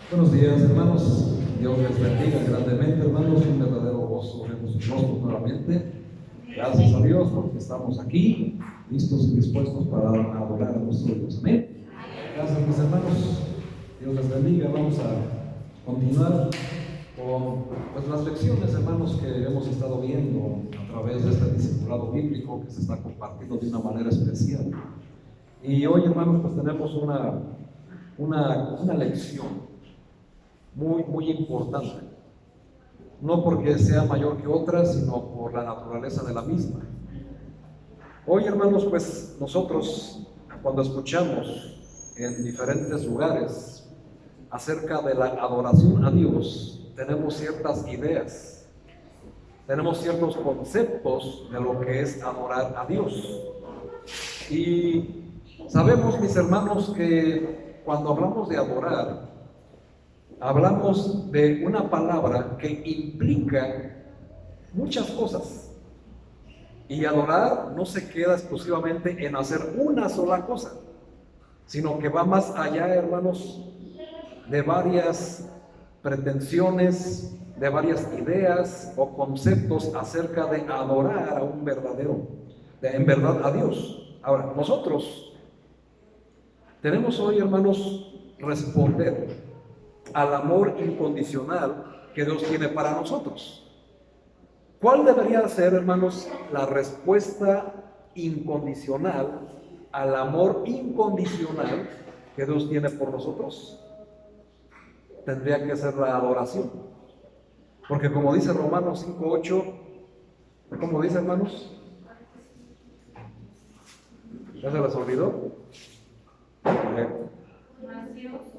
Buenos días, hermanos. Dios les bendiga grandemente, hermanos. Un verdadero gozo vernos sus rostros nuevamente. Gracias a Dios porque estamos aquí, listos y dispuestos para adorar a nuestro Dios. Amén. Gracias, mis hermanos. Dios les bendiga. Vamos a continuar con las lecciones, hermanos, que hemos estado viendo a través de este discipulado bíblico que se está compartiendo de una manera especial. Y hoy, hermanos, pues tenemos una lección muy importante, no porque sea mayor que otras, sino por la naturaleza de la misma. Hoy, hermanos, pues nosotros, cuando escuchamos en diferentes lugares acerca de la adoración a Dios, tenemos ciertas ideas, tenemos ciertos conceptos de lo que es adorar a Dios. Y sabemos, mis hermanos, que cuando hablamos de adorar, hablamos de una palabra que implica muchas cosas. Y adorar no se queda exclusivamente en hacer una sola cosa, sino que va más allá, hermanos, de varias pretensiones, de varias ideas o conceptos acerca de adorar a un verdadero, en verdad a Dios. Ahora, nosotros tenemos hoy, hermanos, responder al amor incondicional que Dios tiene para nosotros. ¿Cuál debería ser, hermanos, la respuesta incondicional al amor incondicional que Dios tiene por nosotros? Tendría que ser la adoración. Porque como dice Romanos 5:8, ¿cómo dice, hermanos? ¿Ya se les olvidó?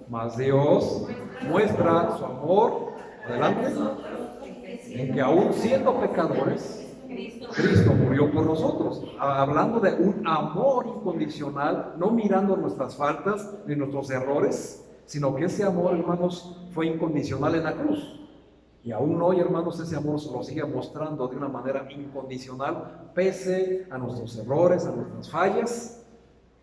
Mas Dios muestra su amor, adelante, en que aún siendo pecadores, Cristo murió por nosotros. Hablando de un amor incondicional, no mirando nuestras faltas ni nuestros errores, sino que ese amor, hermanos, fue incondicional en la cruz. Y aún hoy, hermanos, ese amor se lo sigue mostrando de una manera incondicional, pese a nuestros errores, a nuestras fallas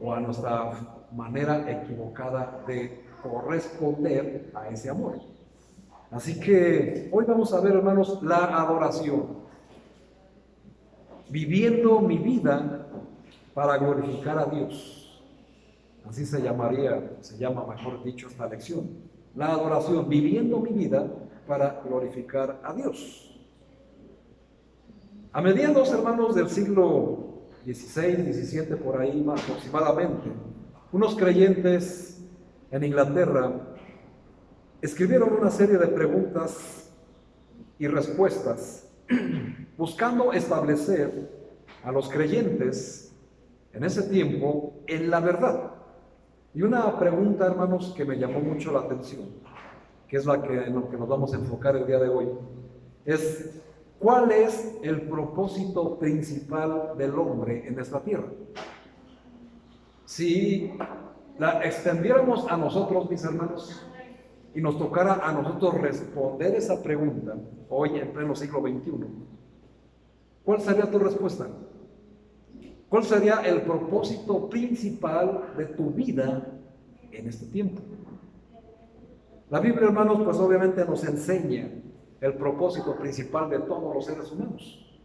o a nuestra manera equivocada de corresponder a ese amor. Así que hoy vamos a ver, hermanos, la adoración. Viviendo mi vida para glorificar a Dios. Así se llama, mejor dicho, esta lección. La adoración, viviendo mi vida para glorificar a Dios. A mediados, hermanos, del siglo XVI, XVII, por ahí más aproximadamente, unos creyentes en Inglaterra escribieron una serie de preguntas y respuestas buscando establecer a los creyentes en ese tiempo en la verdad. Y una pregunta, hermanos, que me llamó mucho la atención, que es en lo que nos vamos a enfocar el día de hoy, es: ¿cuál es el propósito principal del hombre en esta tierra? Si la extendiéramos a nosotros, mis hermanos, y nos tocara a nosotros responder esa pregunta hoy en pleno siglo XXI, ¿cuál sería tu respuesta? ¿Cuál sería el propósito principal de tu vida en este tiempo? La Biblia, hermanos, pues obviamente nos enseña el propósito principal de todos los seres humanos.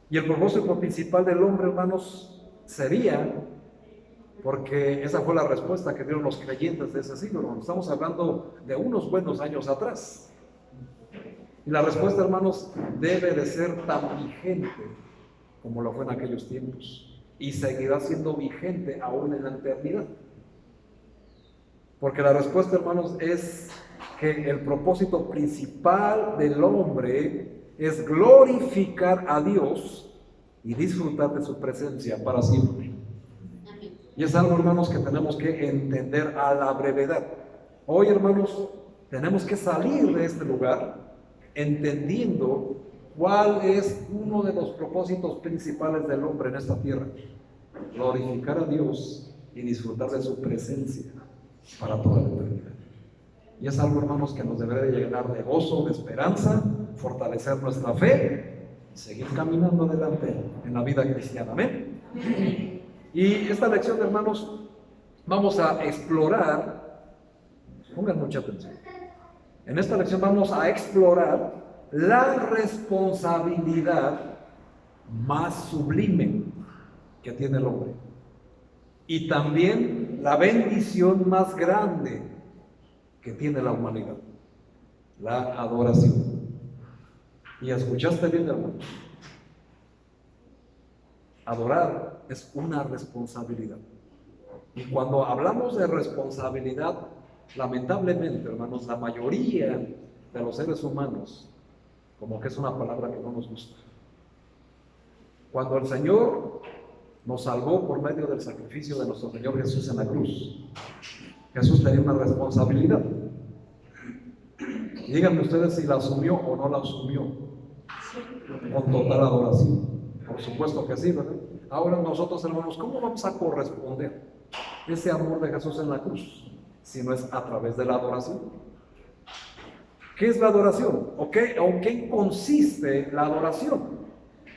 Y el propósito principal del hombre, hermanos, sería, porque esa fue la respuesta que dieron los creyentes de ese siglo, hermanos. Estamos hablando de unos buenos años atrás. Y la respuesta, hermanos, debe de ser tan vigente como lo fue en aquellos tiempos. Y seguirá siendo vigente aún en la eternidad. Porque la respuesta, hermanos, es que el propósito principal del hombre es glorificar a Dios y disfrutar de su presencia para siempre. Y es algo, hermanos, que tenemos que entender a la brevedad. Hoy, hermanos, tenemos que salir de este lugar entendiendo cuál es uno de los propósitos principales del hombre en esta tierra: glorificar a Dios y disfrutar de su presencia para toda la eternidad. Y es algo, hermanos, que nos debe llenar de gozo, de esperanza, fortalecer nuestra fe y seguir caminando adelante en la vida cristiana. Amén. Y esta lección, hermanos, vamos a explorar Pongan mucha atención. En esta lección vamos a explorar la responsabilidad más sublime que tiene el hombre y también la bendición más grande que tiene la humanidad, la adoración. Y escuchaste bien, hermano, adorar es una responsabilidad. Y cuando hablamos de responsabilidad, lamentablemente, hermanos, la mayoría de los seres humanos, como que es una palabra que no nos gusta. Cuando el Señor nos salvó por medio del sacrificio de nuestro Señor Jesús en la cruz, Jesús tenía una responsabilidad. Díganme ustedes si la asumió o no la asumió con total adoración. Por supuesto que sí, ¿verdad? Ahora nosotros, hermanos, ¿cómo vamos a corresponder ese amor de Jesús en la cruz si no es a través de la adoración? ¿Qué es la adoración? ¿O en qué consiste la adoración?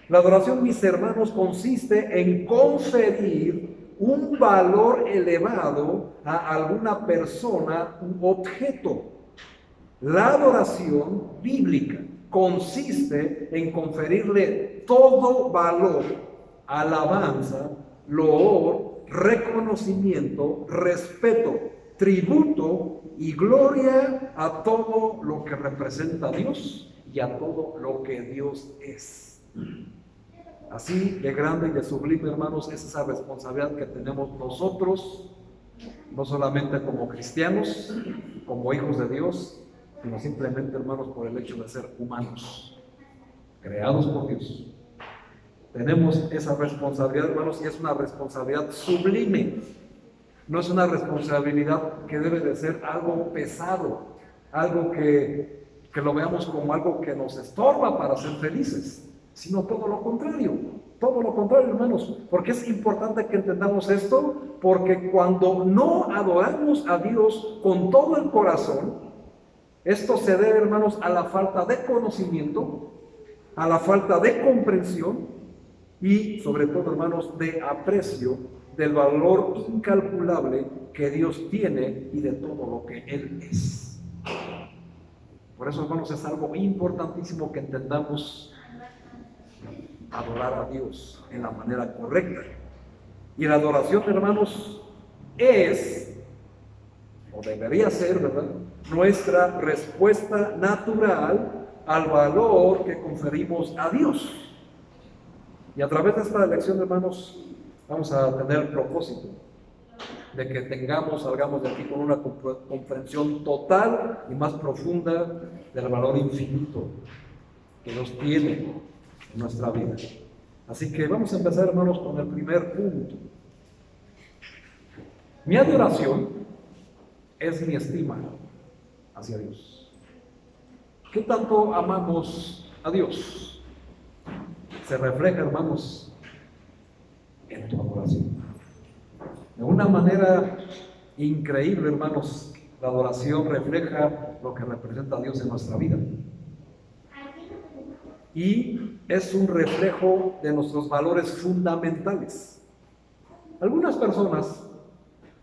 La adoración, mis hermanos, consiste en conferir un valor elevado a alguna persona u objeto. La adoración bíblica consiste en conferirle todo valor, alabanza, loor, reconocimiento, respeto, tributo y gloria a todo lo que representa a Dios y a todo lo que Dios es. Así de grande y de sublime, hermanos, es esa responsabilidad que tenemos nosotros, no solamente como cristianos, como hijos de Dios, sino simplemente, hermanos, por el hecho de ser humanos, creados por Dios. Tenemos esa responsabilidad, hermanos, y es una responsabilidad sublime. No es una responsabilidad que debe de ser algo pesado, algo que lo veamos como algo que nos estorba para ser felices, sino todo lo contrario, hermanos, porque es importante que entendamos esto, porque cuando no adoramos a Dios con todo el corazón, esto se debe, hermanos, a la falta de conocimiento, a la falta de comprensión y, sobre todo, hermanos, de aprecio del valor incalculable que Dios tiene y de todo lo que Él es. Por eso, hermanos, es algo importantísimo que entendamos adorar a Dios en la manera correcta. Y la adoración, hermanos, es, o debería ser, ¿verdad?, nuestra respuesta natural al valor que conferimos a Dios. Y a través de esta lección, hermanos, vamos a tener el propósito de que salgamos de aquí con una comprensión total y más profunda del valor infinito que Dios tiene en nuestra vida. Así que vamos a empezar, hermanos, con el primer punto. Mi adoración es mi estima hacia Dios. ¿Qué tanto amamos a Dios? Se refleja, hermanos, en tu adoración. De una manera increíble, hermanos, la adoración refleja lo que representa a Dios en nuestra vida. Y es un reflejo de nuestros valores fundamentales. Algunas personas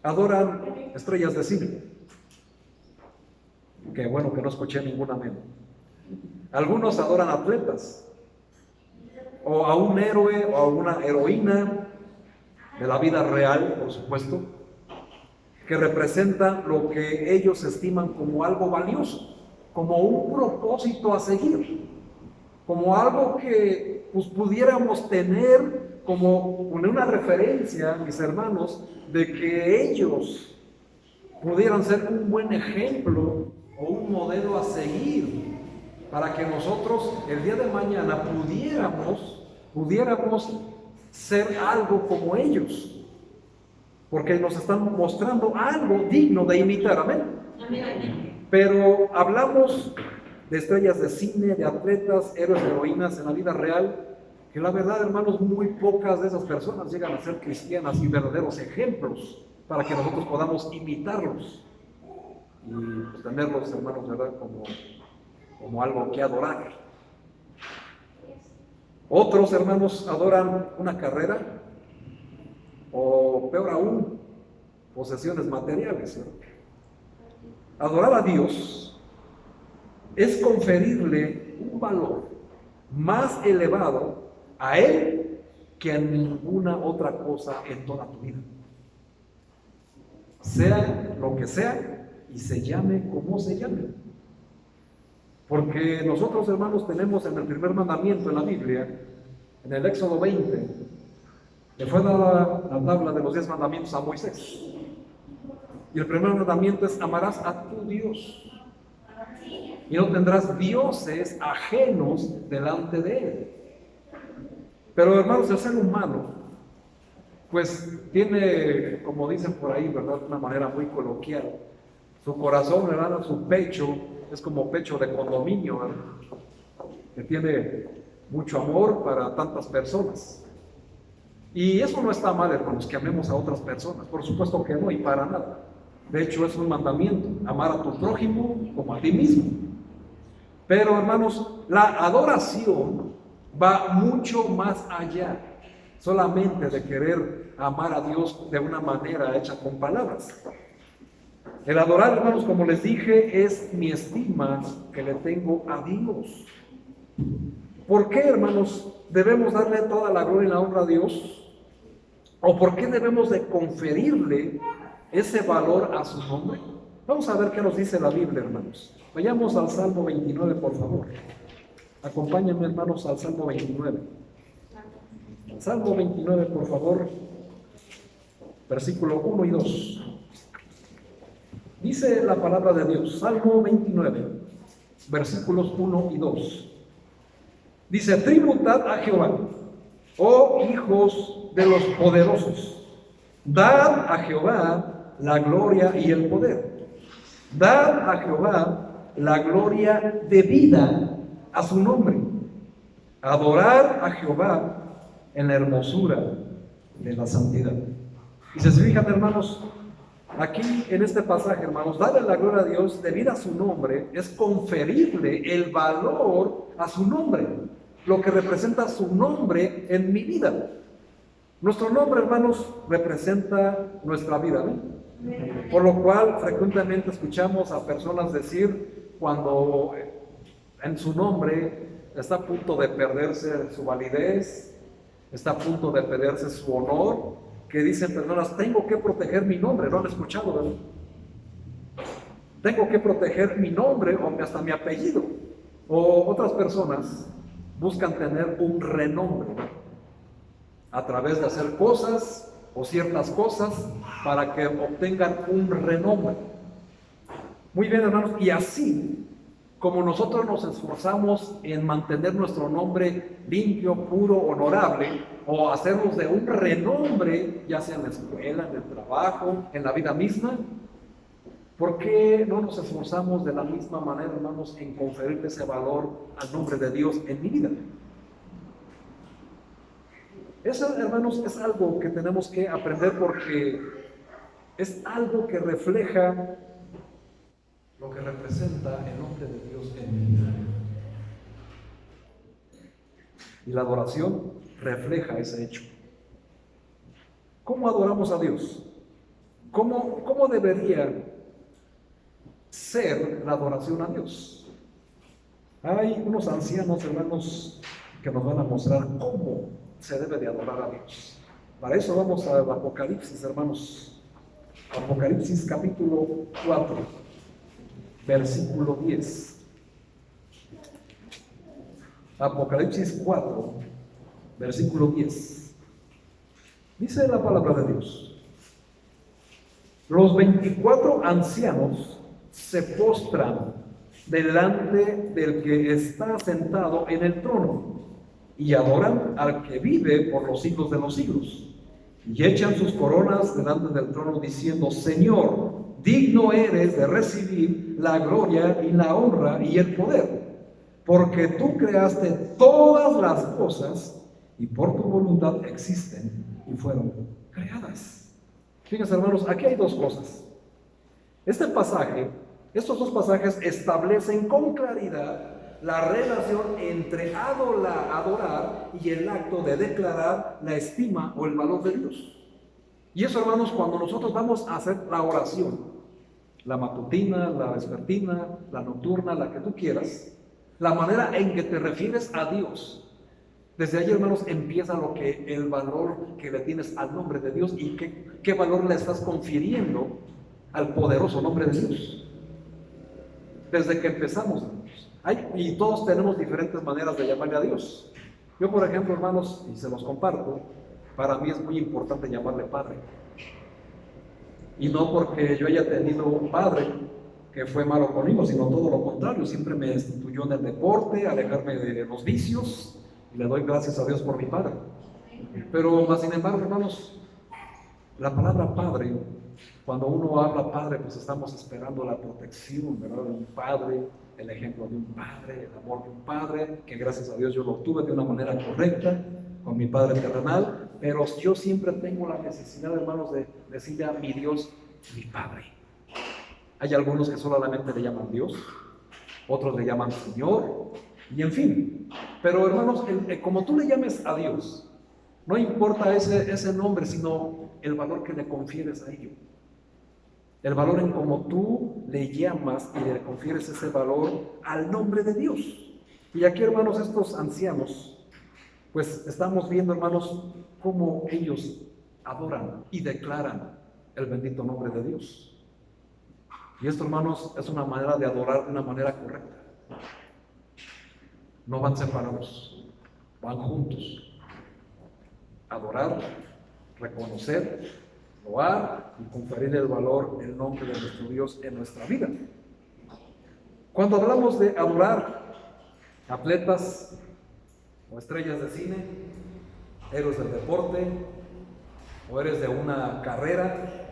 adoran estrellas de cine. Qué bueno que no escuché ningún amén. Algunos adoran atletas, o a un héroe o a una heroína de la vida real, por supuesto, que representa lo que ellos estiman como algo valioso, como un propósito a seguir, como algo que pues, pudiéramos tener como una referencia, mis hermanos, de que ellos pudieran ser un buen ejemplo o un modelo a seguir para que nosotros el día de mañana pudiéramos ser algo como ellos, porque nos están mostrando algo digno de imitar. Amén. Pero hablamos de estrellas de cine, de atletas, héroes, heroínas en la vida real, que la verdad, hermanos, muy pocas de esas personas llegan a ser cristianas y verdaderos ejemplos para que nosotros podamos imitarlos y pues, tenerlos, hermanos, ¿verdad?, como algo que adorar. Otros, hermanos, adoran una carrera o, peor aún, posesiones materiales, ¿no? Adorar a Dios es conferirle un valor más elevado a Él que a ninguna otra cosa en toda tu vida. Sea lo que sea y se llame como se llame. Porque nosotros, hermanos, tenemos en el primer mandamiento en la Biblia, en el Éxodo 20, le fue dada la tabla de los 10 mandamientos a Moisés. Y el primer mandamiento es: amarás a tu Dios y no tendrás dioses ajenos delante de Él. Pero, hermanos, el ser humano, pues tiene, como dicen por ahí, ¿verdad?, de una manera muy coloquial, su corazón, ¿verdad?, su pecho es como pecho de condominio, ¿verdad?, que tiene mucho amor para tantas personas. Y eso no está mal, hermanos, que amemos a otras personas, por supuesto que no, y para nada. De hecho, es un mandamiento: amar a tu prójimo como a ti mismo. Pero, hermanos, la adoración va mucho más allá solamente de querer amar a Dios de una manera hecha con palabras. El adorar, hermanos, como les dije, es mi estima que le tengo a Dios. ¿Por qué, hermanos, debemos darle toda la gloria y la honra a Dios? ¿O por qué debemos de conferirle ese valor a su nombre? Vamos a ver qué nos dice la Biblia, hermanos. Vayamos al Salmo 29, por favor. Acompáñenme, hermanos, al Salmo 29. Salmo 29, por favor, versículo 1 y 2. Dice la palabra de Dios, Salmo 29, versículos 1 y 2. Dice: tributad a Jehová, oh hijos de los poderosos, dad a Jehová la gloria y el poder. Dad a Jehová la gloria debida a su nombre. Adorar a Jehová en la hermosura de la santidad. Y se fijan, hermanos, aquí en este pasaje, hermanos, darle la gloria a Dios debida a su nombre es conferirle el valor a su nombre, lo que representa su nombre en mi vida. Nuestro nombre, hermanos, representa nuestra vida, ¿no? Por lo cual frecuentemente escuchamos a personas decir, cuando en su nombre está a punto de perderse su validez, está a punto de perderse su honor, que dicen personas: tengo que proteger mi nombre. ¿No han escuchado, verdad? Tengo que proteger mi nombre o hasta mi apellido. O otras personas buscan tener un renombre a través de hacer cosas o ciertas cosas para que obtengan un renombre. Muy bien, hermanos, y así como nosotros nos esforzamos en mantener nuestro nombre limpio, puro, honorable, o hacernos de un renombre, ya sea en la escuela, en el trabajo, en la vida misma, ¿por qué no nos esforzamos de la misma manera, hermanos, en conferir ese valor al nombre de Dios en mi vida? Eso, hermanos, es algo que tenemos que aprender, porque es algo que refleja lo que representa el nombre de Dios en mi vida. Y la adoración refleja ese hecho. ¿Cómo adoramos a Dios? ¿Cómo debería ser la adoración a Dios? Hay unos ancianos, hermanos, que nos van a mostrar cómo se debe de adorar a Dios. Para eso vamos al Apocalipsis, hermanos. Apocalipsis capítulo 4, versículo 10. Apocalipsis 4, versículo 10. Dice la palabra de Dios: los 24 ancianos se postran delante del que está sentado en el trono y adoran al que vive por los siglos de los siglos, y echan sus coronas delante del trono diciendo: Señor, digno eres de recibir la gloria y la honra y el poder, porque tú creaste todas las cosas y por tu voluntad existen y fueron creadas. Fíjense, hermanos, aquí hay dos cosas. Estos dos pasajes establecen con claridad la relación entre adorar y el acto de declarar la estima o el valor de Dios. Y eso, hermanos, cuando nosotros vamos a hacer la la matutina, la vespertina, la nocturna, la que tú quieras, la manera en que te refieres a Dios. Desde ahí, hermanos, empieza el valor que le tienes al nombre de Dios y qué valor le estás confiriendo al poderoso nombre de Dios. Desde que empezamos, hermanos. Y todos tenemos diferentes maneras de llamarle a Dios. Yo, por ejemplo, hermanos, y se los comparto, para mí es muy importante llamarle Padre. Y no porque yo haya tenido un padre que fue malo conmigo, sino todo lo contrario. Siempre me instituyó en el deporte, alejarme de los vicios, y le doy gracias a Dios por mi padre. Pero más sin embargo, hermanos, la palabra Padre, cuando uno habla Padre, pues estamos esperando la protección, ¿verdad?, de un padre, el ejemplo de un padre, el amor de un padre, que gracias a Dios yo lo obtuve de una manera correcta con mi Padre terrenal, pero yo siempre tengo la necesidad, hermanos, de decirle a mi Dios, mi Padre. Hay algunos que solamente le llaman Dios, otros le llaman Señor, y en fin. Pero hermanos, como tú le llames a Dios, no importa ese nombre, sino el valor que le confieres a ello. El valor en cómo tú le llamas y le confieres ese valor al nombre de Dios. Y aquí, hermanos, estos ancianos, pues estamos viendo, hermanos, cómo ellos adoran y declaran el bendito nombre de Dios. Y esto, hermanos, es una manera de adorar de una manera correcta. No van separados, van juntos. Adorar, reconocer, loar y conferir el valor, el nombre de nuestro Dios en nuestra vida. Cuando hablamos de adorar, atletas o estrellas de cine, héroes del deporte, o héroes de una carrera,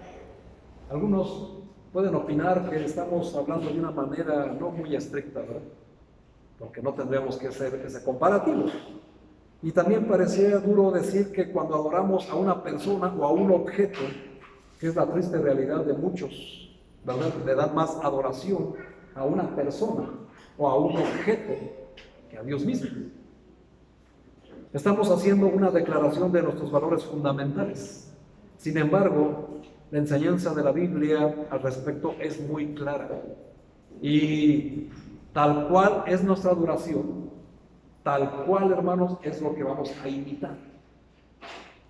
algunos pueden opinar que estamos hablando de una manera no muy estricta, ¿verdad?, porque no tendríamos que hacer ese comparativo. Y también parecía duro decir que cuando adoramos a una persona o a un objeto, que es la triste realidad de muchos, ¿verdad?, le dan más adoración a una persona o a un objeto que a Dios mismo. Estamos haciendo una declaración de nuestros valores fundamentales. Sin embargo, la enseñanza de la Biblia al respecto es muy clara. Y tal cual es nuestra adoración, tal cual, hermanos, es lo que vamos a imitar.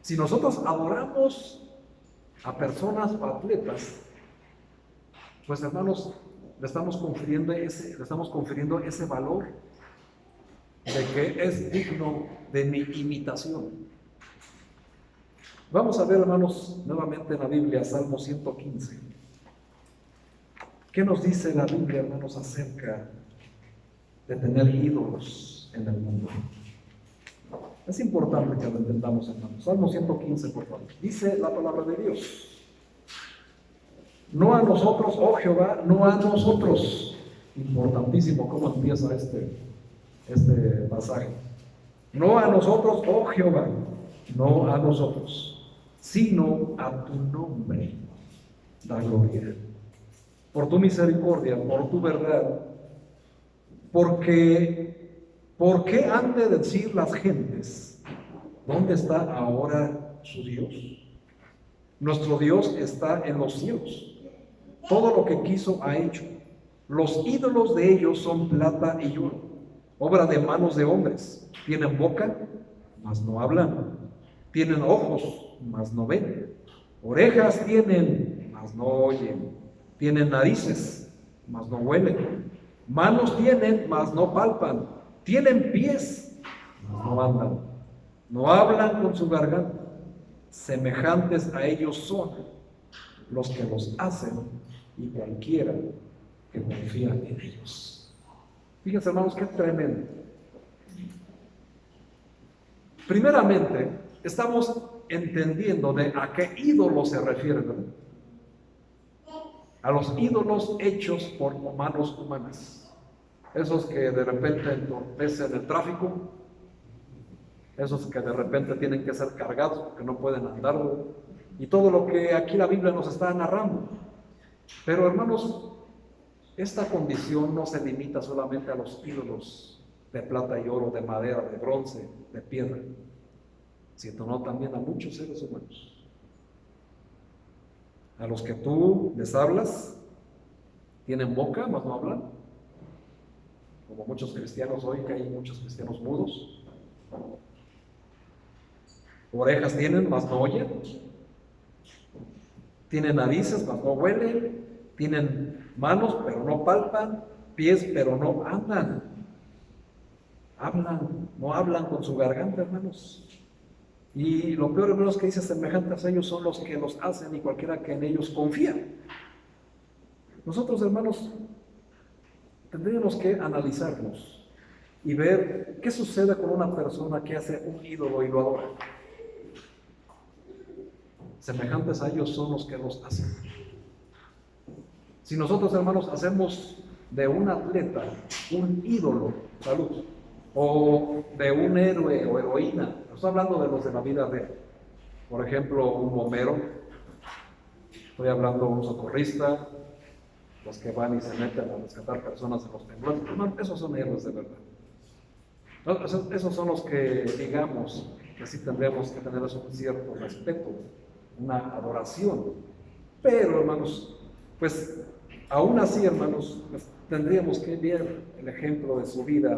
Si nosotros adoramos a personas o atletas, pues, hermanos, le estamos confiriendo ese valor de que es digno de mi imitación. Vamos a ver, hermanos, nuevamente en la Biblia, Salmo 115. ¿Qué nos dice la Biblia, hermanos, acerca de tener ídolos en el mundo? Es importante que lo entendamos, hermanos. Salmo 115, por favor. Dice la palabra de Dios: no a nosotros, oh Jehová, no a nosotros. Importantísimo cómo empieza este pasaje. No a nosotros, oh Jehová, no a nosotros, sino a tu nombre da gloria. Por tu misericordia, por tu verdad. Porque, ¿por qué han de decir las gentes, ¿dónde está ahora su Dios? Nuestro Dios está en los cielos. Todo lo que quiso ha hecho. Los ídolos de ellos son plata y oro, obra de manos de hombres. Tienen boca, mas no hablan. Tienen ojos, mas no ven. Orejas tienen, mas no oyen. Tienen narices, mas no huelen. Manos tienen, mas no palpan. Tienen pies, mas no andan. No hablan con su garganta. Semejantes a ellos son los que los hacen y cualquiera que confía en ellos. Fíjense, hermanos, qué tremendo. Primeramente, estamos entendiendo de a qué ídolos se refiere, ¿verdad? A los ídolos hechos por manos humanas. Esos que de repente entorpecen el tráfico, esos que de repente tienen que ser cargados porque no pueden andar, y todo lo que aquí la Biblia nos está narrando. Pero, hermanos, esta condición no se limita solamente a los ídolos de plata y oro, de madera, de bronce, de piedra, sino también a muchos seres humanos, a los que tú les hablas, Tienen boca, mas no hablan. Como muchos cristianos hoy, que hay muchos cristianos mudos. Orejas tienen, mas no oyen. Tienen narices, mas no huelen. Tienen manos, pero no palpan. Pies, pero no andan. Hablan, no hablan con su garganta, hermanos. Y lo peor, hermanos, que dice semejantes a ellos son los que los hacen y cualquiera que en ellos confía. Nosotros, hermanos, tendríamos que analizarnos y ver qué sucede con una persona que hace un ídolo y lo adora. Semejantes a ellos son los que los hacen. Si nosotros, hermanos, hacemos de un atleta un ídolo, salud, o de un héroe o heroína, estoy hablando de los de la vida real, por ejemplo, un bombero, estoy hablando de un socorrista, los que van y se meten a rescatar personas en los temblores, hermano, esos son héroes de verdad. Esos son los que, digamos, que sí tendríamos que tener un cierto respeto, una adoración. Pero, hermanos, pues aún así, hermanos, pues, tendríamos que ver el ejemplo de su vida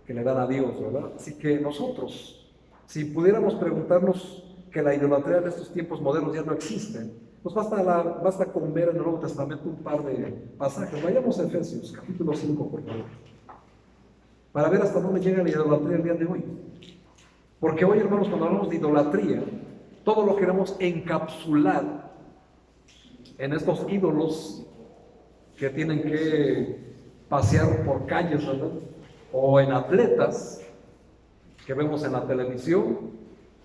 que le dan a Dios, ¿verdad? Así que nosotros, si pudiéramos preguntarnos que la idolatría en estos tiempos modernos ya no existe, pues basta con ver en el Nuevo Testamento un par de pasajes. Vayamos a Efesios, capítulo 5, por favor, para ver hasta dónde llega la idolatría el día de hoy. Porque hoy, hermanos, cuando hablamos de idolatría, todo lo queremos encapsular en estos ídolos que tienen que pasear por calles, ¿verdad? O en atletas que vemos en la televisión,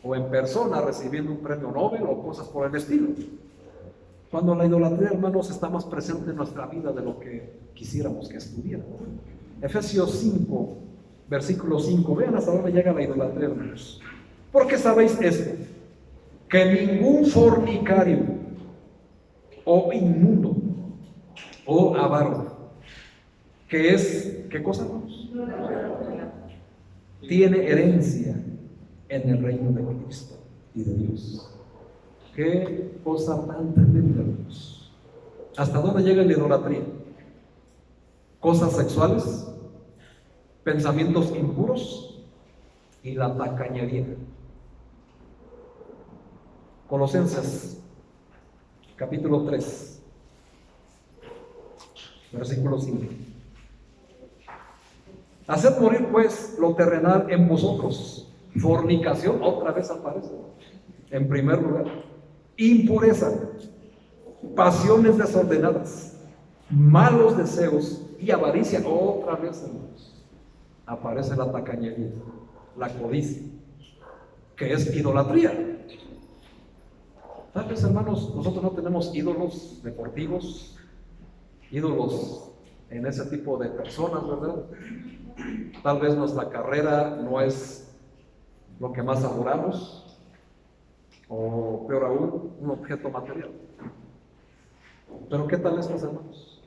o en persona recibiendo un premio Nobel o cosas por el estilo. Cuando la idolatría, hermanos, está más presente en nuestra vida de lo que quisiéramos que estuviera. Efesios 5, versículo 5, vean hasta dónde llega la idolatría, hermanos. Porque sabéis esto, que ningún fornicario, o inmundo, o avaro, que es, ¿qué cosa, hermanos? Tiene herencia en el reino de Cristo y de Dios. Qué cosa tan tremenda, hermanos. ¿Hasta dónde llega la idolatría? Cosas sexuales, pensamientos impuros y la tacañería. Colosenses, capítulo 3, versículo 5. Haced morir pues lo terrenal en vosotros. Fornicación, otra vez aparece. En primer lugar, impureza, pasiones desordenadas, malos deseos y avaricia. Otra vez, hermanos, aparece la tacañería, la codicia, que es idolatría. Tal vez, hermanos, nosotros no tenemos ídolos deportivos, ídolos en ese tipo de personas, ¿verdad? Tal vez nuestra carrera no es lo que más adoramos, o peor aún, un objeto material. Pero ¿qué tal estos, hermanos?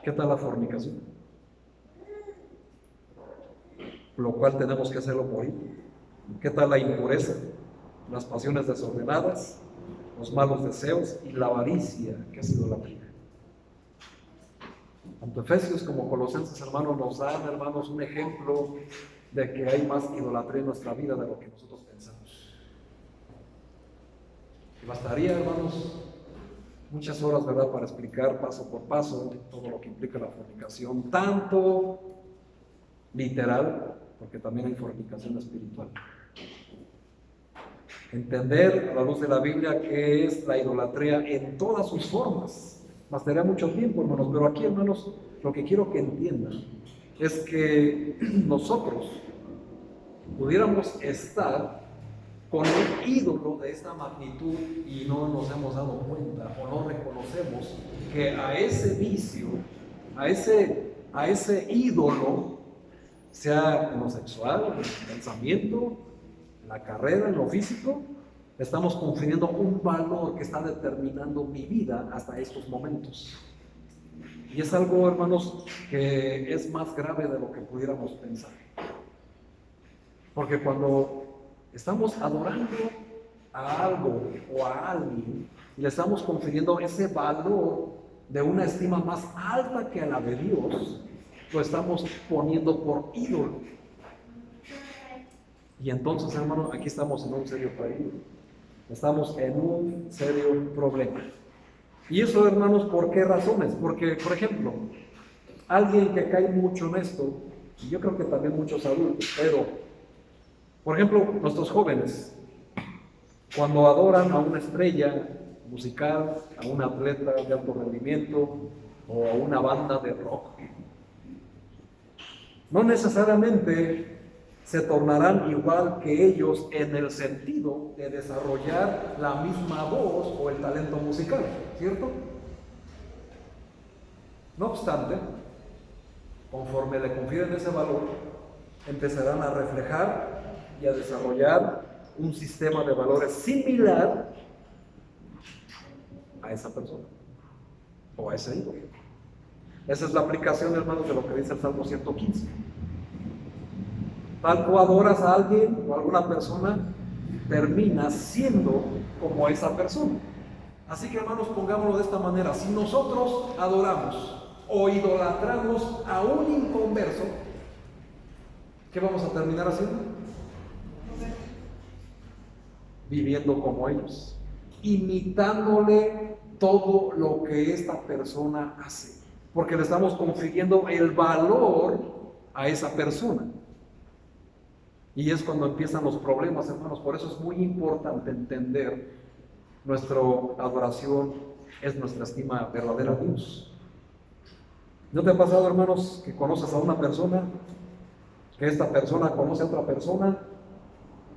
¿Qué tal la fornicación? Lo cual tenemos que hacerlo morir. ¿Qué tal la impureza? Las pasiones desordenadas, los malos deseos y la avaricia, que es idolatría. Tanto Efesios como Colosenses, hermanos, nos dan, hermanos, un ejemplo de que hay más idolatría en nuestra vida de lo que nosotros pensamos. Y bastaría, hermanos, muchas horas, ¿verdad?, para explicar paso por paso todo lo que implica la fornicación, tanto literal, porque también hay fornicación espiritual. Entender a la luz de la Biblia qué es la idolatría en todas sus formas. Bastaría mucho tiempo, hermanos, pero aquí, hermanos, lo que quiero que entiendan es que nosotros pudiéramos estar con un ídolo de esta magnitud y no nos hemos dado cuenta o no reconocemos que a ese vicio, a ese ídolo, sea en lo sexual, en el pensamiento, en la carrera, en lo físico, estamos confiriendo un valor que está determinando mi vida hasta estos momentos. Y es algo, hermanos, que es más grave de lo que pudiéramos pensar. Porque cuando estamos adorando a algo o a alguien y le estamos confiriendo ese valor de una estima más alta que a la de Dios, lo estamos poniendo por ídolo. Y entonces, hermano, aquí estamos en un serio peligro. Estamos en un serio problema. Y eso, hermanos, ¿por qué razones? Porque, por ejemplo, alguien que cae mucho en esto, y yo creo que también muchos adultos, pero, por ejemplo, nuestros jóvenes, cuando adoran a una estrella musical, a un atleta de alto rendimiento o a una banda de rock, no necesariamente se tornarán igual que ellos en el sentido de desarrollar la misma voz o el talento musical, ¿cierto? No obstante, conforme le confieren ese valor, empezarán a reflejar y a desarrollar un sistema de valores similar a esa persona o a ese ídolo. Esa es la aplicación, hermanos, de lo que dice el Salmo 115. Tal como adoras a alguien o a alguna persona, terminas siendo como esa persona. Así que, hermanos, pongámoslo de esta manera: si nosotros adoramos o idolatramos a un inconverso, ¿qué vamos a terminar haciendo? Viviendo como ellos, imitándole todo lo que esta persona hace, porque le estamos confiriendo el valor a esa persona. Y es cuando empiezan los problemas, hermanos. Por eso es muy importante entender: nuestra adoración es nuestra estima verdadera a Dios. ¿No te ha pasado, hermanos, que conoces a una persona, que esta persona conoce a otra persona,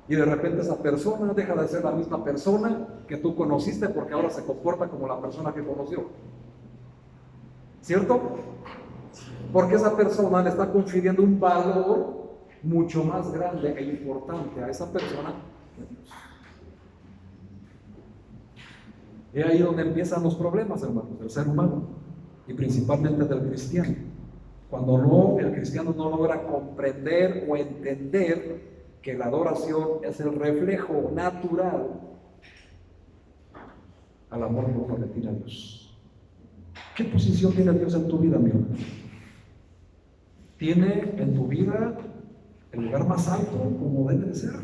y de repente esa persona deja de ser la misma persona que tú conociste porque ahora se comporta como la persona que conoció? ¿Cierto? Porque esa persona le está confiriendo un valor mucho más grande e importante a esa persona que Dios. Es ahí donde empiezan los problemas, hermanos, del ser humano y principalmente del cristiano. Cuando el cristiano no logra comprender o entender que la adoración es el reflejo natural al amor que uno le tiene a Dios. ¿Qué posición tiene Dios en tu vida, mi hermano? ¿Tiene en tu vida el lugar más alto como debe de ser?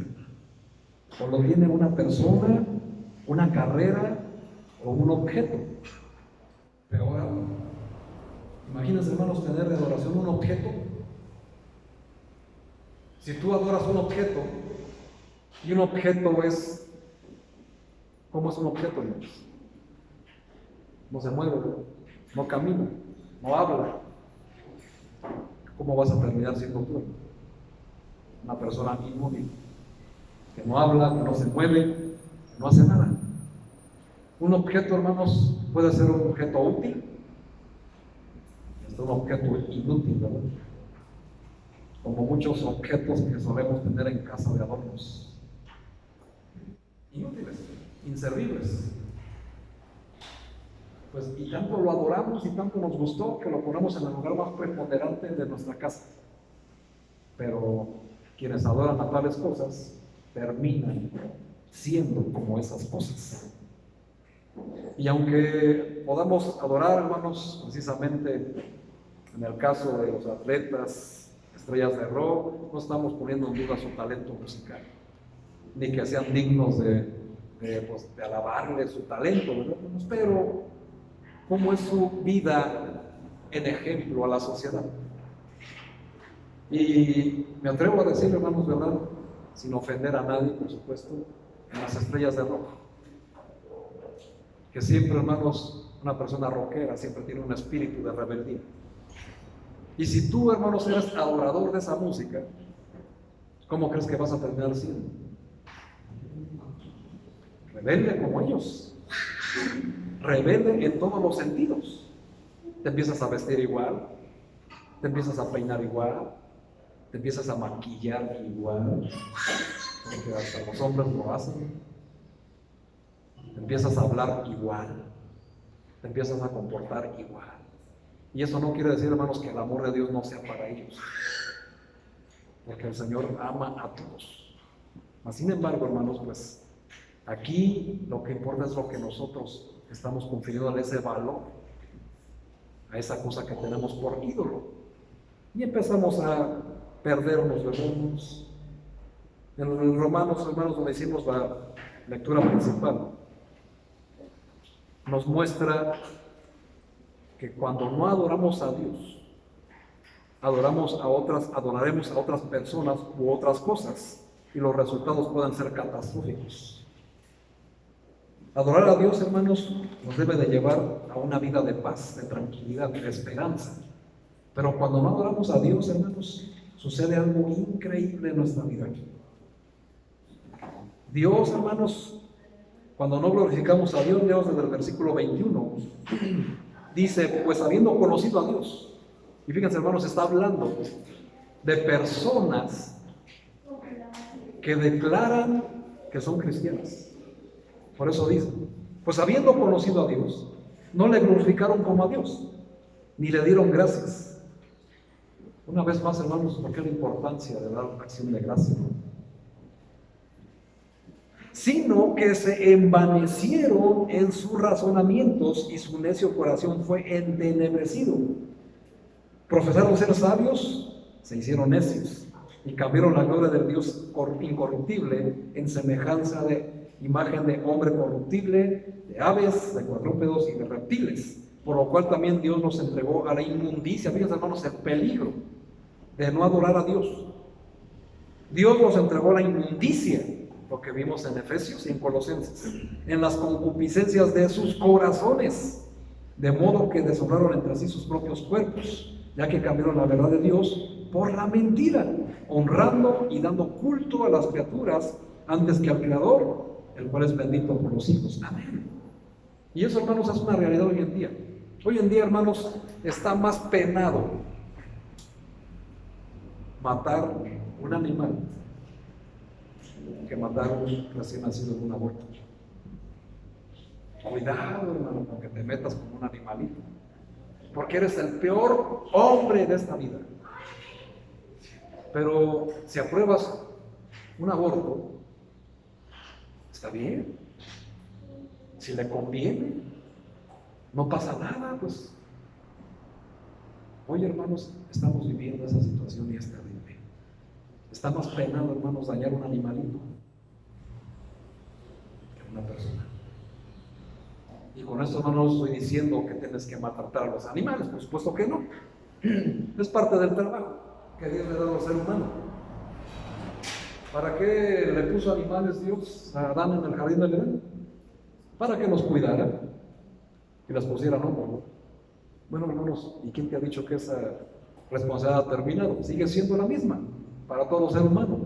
¿O lo tiene una persona, una carrera o un objeto? Peor aún, imagínense, hermanos, tener de adoración un objeto. Si tú adoras un objeto, y un objeto es, ¿cómo es un objeto, hermanos? No se mueve, no camina, no habla. ¿Cómo vas a terminar siendo tú? Una persona inmóvil, que no habla, que no se mueve, que no hace nada. Un objeto, hermanos, puede ser un objeto útil, es un objeto inútil, ¿verdad? Como muchos objetos que solemos tener en casa de adornos. Inútiles, inservibles. Pues, y tanto lo adoramos y tanto nos gustó que lo ponemos en el lugar más preponderante de nuestra casa. Pero quienes adoran a tales cosas terminan siendo como esas cosas. Y aunque podamos adorar, hermanos, precisamente en el caso de los atletas, estrellas de rock, no estamos poniendo en duda su talento musical, ni que sean dignos de alabarle su talento, ¿verdad? Pero ¿cómo es su vida en ejemplo a la sociedad? Y me atrevo a decir, hermanos, ¿verdad?, sin ofender a nadie, por supuesto, en las estrellas de rock, que siempre, hermanos, una persona rockera siempre tiene un espíritu de rebeldía. Y si tú, hermanos, eres adorador de esa música, ¿cómo crees que vas a terminar siendo? Rebelde como ellos, rebelde en todos los sentidos. Te empiezas a vestir igual, te empiezas a peinar igual, te empiezas a maquillar igual, porque hasta los hombres lo hacen. Te empiezas a hablar igual, te empiezas a comportar igual. Y eso no quiere decir, hermanos, que el amor de Dios no sea para ellos, porque el Señor ama a todos. Mas, sin embargo, hermanos, pues aquí lo que importa es lo que nosotros estamos confiriendo ese valor. a esa cosa que tenemos por ídolo. Y empezamos a perdernos de rumos. En Romanos, hermanos, donde hicimos la lectura principal, nos muestra que cuando no adoramos a Dios, adoraremos a otras personas u otras cosas, y los resultados pueden ser catastróficos. Adorar a Dios, hermanos, nos debe de llevar a una vida de paz, de tranquilidad, de esperanza. Pero cuando no adoramos a Dios, hermanos, sucede algo increíble en nuestra vida. Dios, hermanos, cuando no glorificamos a Dios, desde el versículo 21, dice, pues habiendo conocido a Dios, y fíjense, hermanos, está hablando de personas que declaran que son cristianas. Por eso dice, pues habiendo conocido a Dios, no le glorificaron como a Dios, ni le dieron gracias. Una vez más, hermanos, ¿por qué la importancia de dar acción de gracias? Sino que se envanecieron en sus razonamientos y su necio corazón fue entenebrecido. Profesaron ser sabios, se hicieron necios y cambiaron la gloria del Dios incorruptible en semejanza de imagen de hombre corruptible, de aves, de cuadrúpedos y de reptiles, por lo cual también Dios nos entregó a la inmundicia. Fíjense, hermanos, el peligro de no adorar a Dios. Dios nos entregó a la inmundicia, lo que vimos en Efesios y en Colosenses, en las concupiscencias de sus corazones, de modo que deshonraron entre sí sus propios cuerpos, ya que cambiaron la verdad de Dios por la mentira, honrando y dando culto a las criaturas antes que al Creador, el cual es bendito por los hijos. Amén. Y eso, hermanos, es una realidad hoy en día. Hoy en día, hermanos, está más penado matar un animal que matar un recién nacido en un aborto. Cuidado, hermano, con que te metas con un animalito, porque eres el peor hombre de esta vida. Pero si apruebas un aborto, está bien. Si le conviene, no pasa nada, pues. Hoy, hermanos, estamos viviendo esa situación y es terrible. Está más penado, hermanos, dañar un animalito que una persona. Y con esto no estoy diciendo que tienes que maltratar a los animales, por supuesto que no. Es parte del trabajo que Dios le ha dado al ser humano. ¿Para qué le puso animales Dios a Adán en el jardín del Edén? Para que los cuidara y las pusiera nombre. Bueno, hermanos, ¿y quién te ha dicho que esa responsabilidad ha terminado? Sigue siendo la misma para todo ser humano.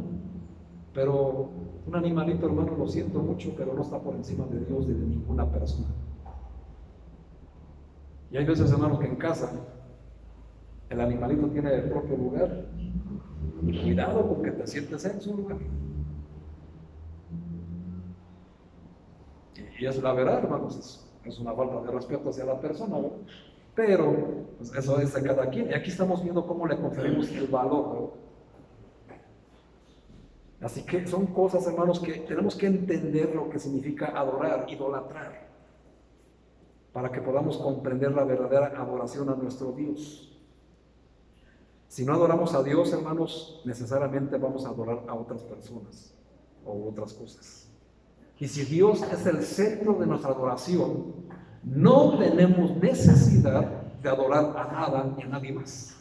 Pero un animalito, hermano, lo siento mucho, pero no está por encima de Dios ni de ninguna persona. Y hay veces, hermanos, que en casa el animalito tiene el propio lugar. Y cuidado porque te sientes en su lugar. Y es la verdad, hermanos, es una falta de respeto hacia la persona, ¿no? Pero pues, eso es de cada quien. Y aquí estamos viendo cómo le conferimos el valor, ¿no? Así que son cosas, hermanos, que tenemos que entender lo que significa adorar, idolatrar, para que podamos comprender la verdadera adoración a nuestro Dios. Si no adoramos a Dios, hermanos, necesariamente vamos a adorar a otras personas o otras cosas. Y si Dios es el centro de nuestra adoración, no tenemos necesidad de adorar a nada ni a nadie más.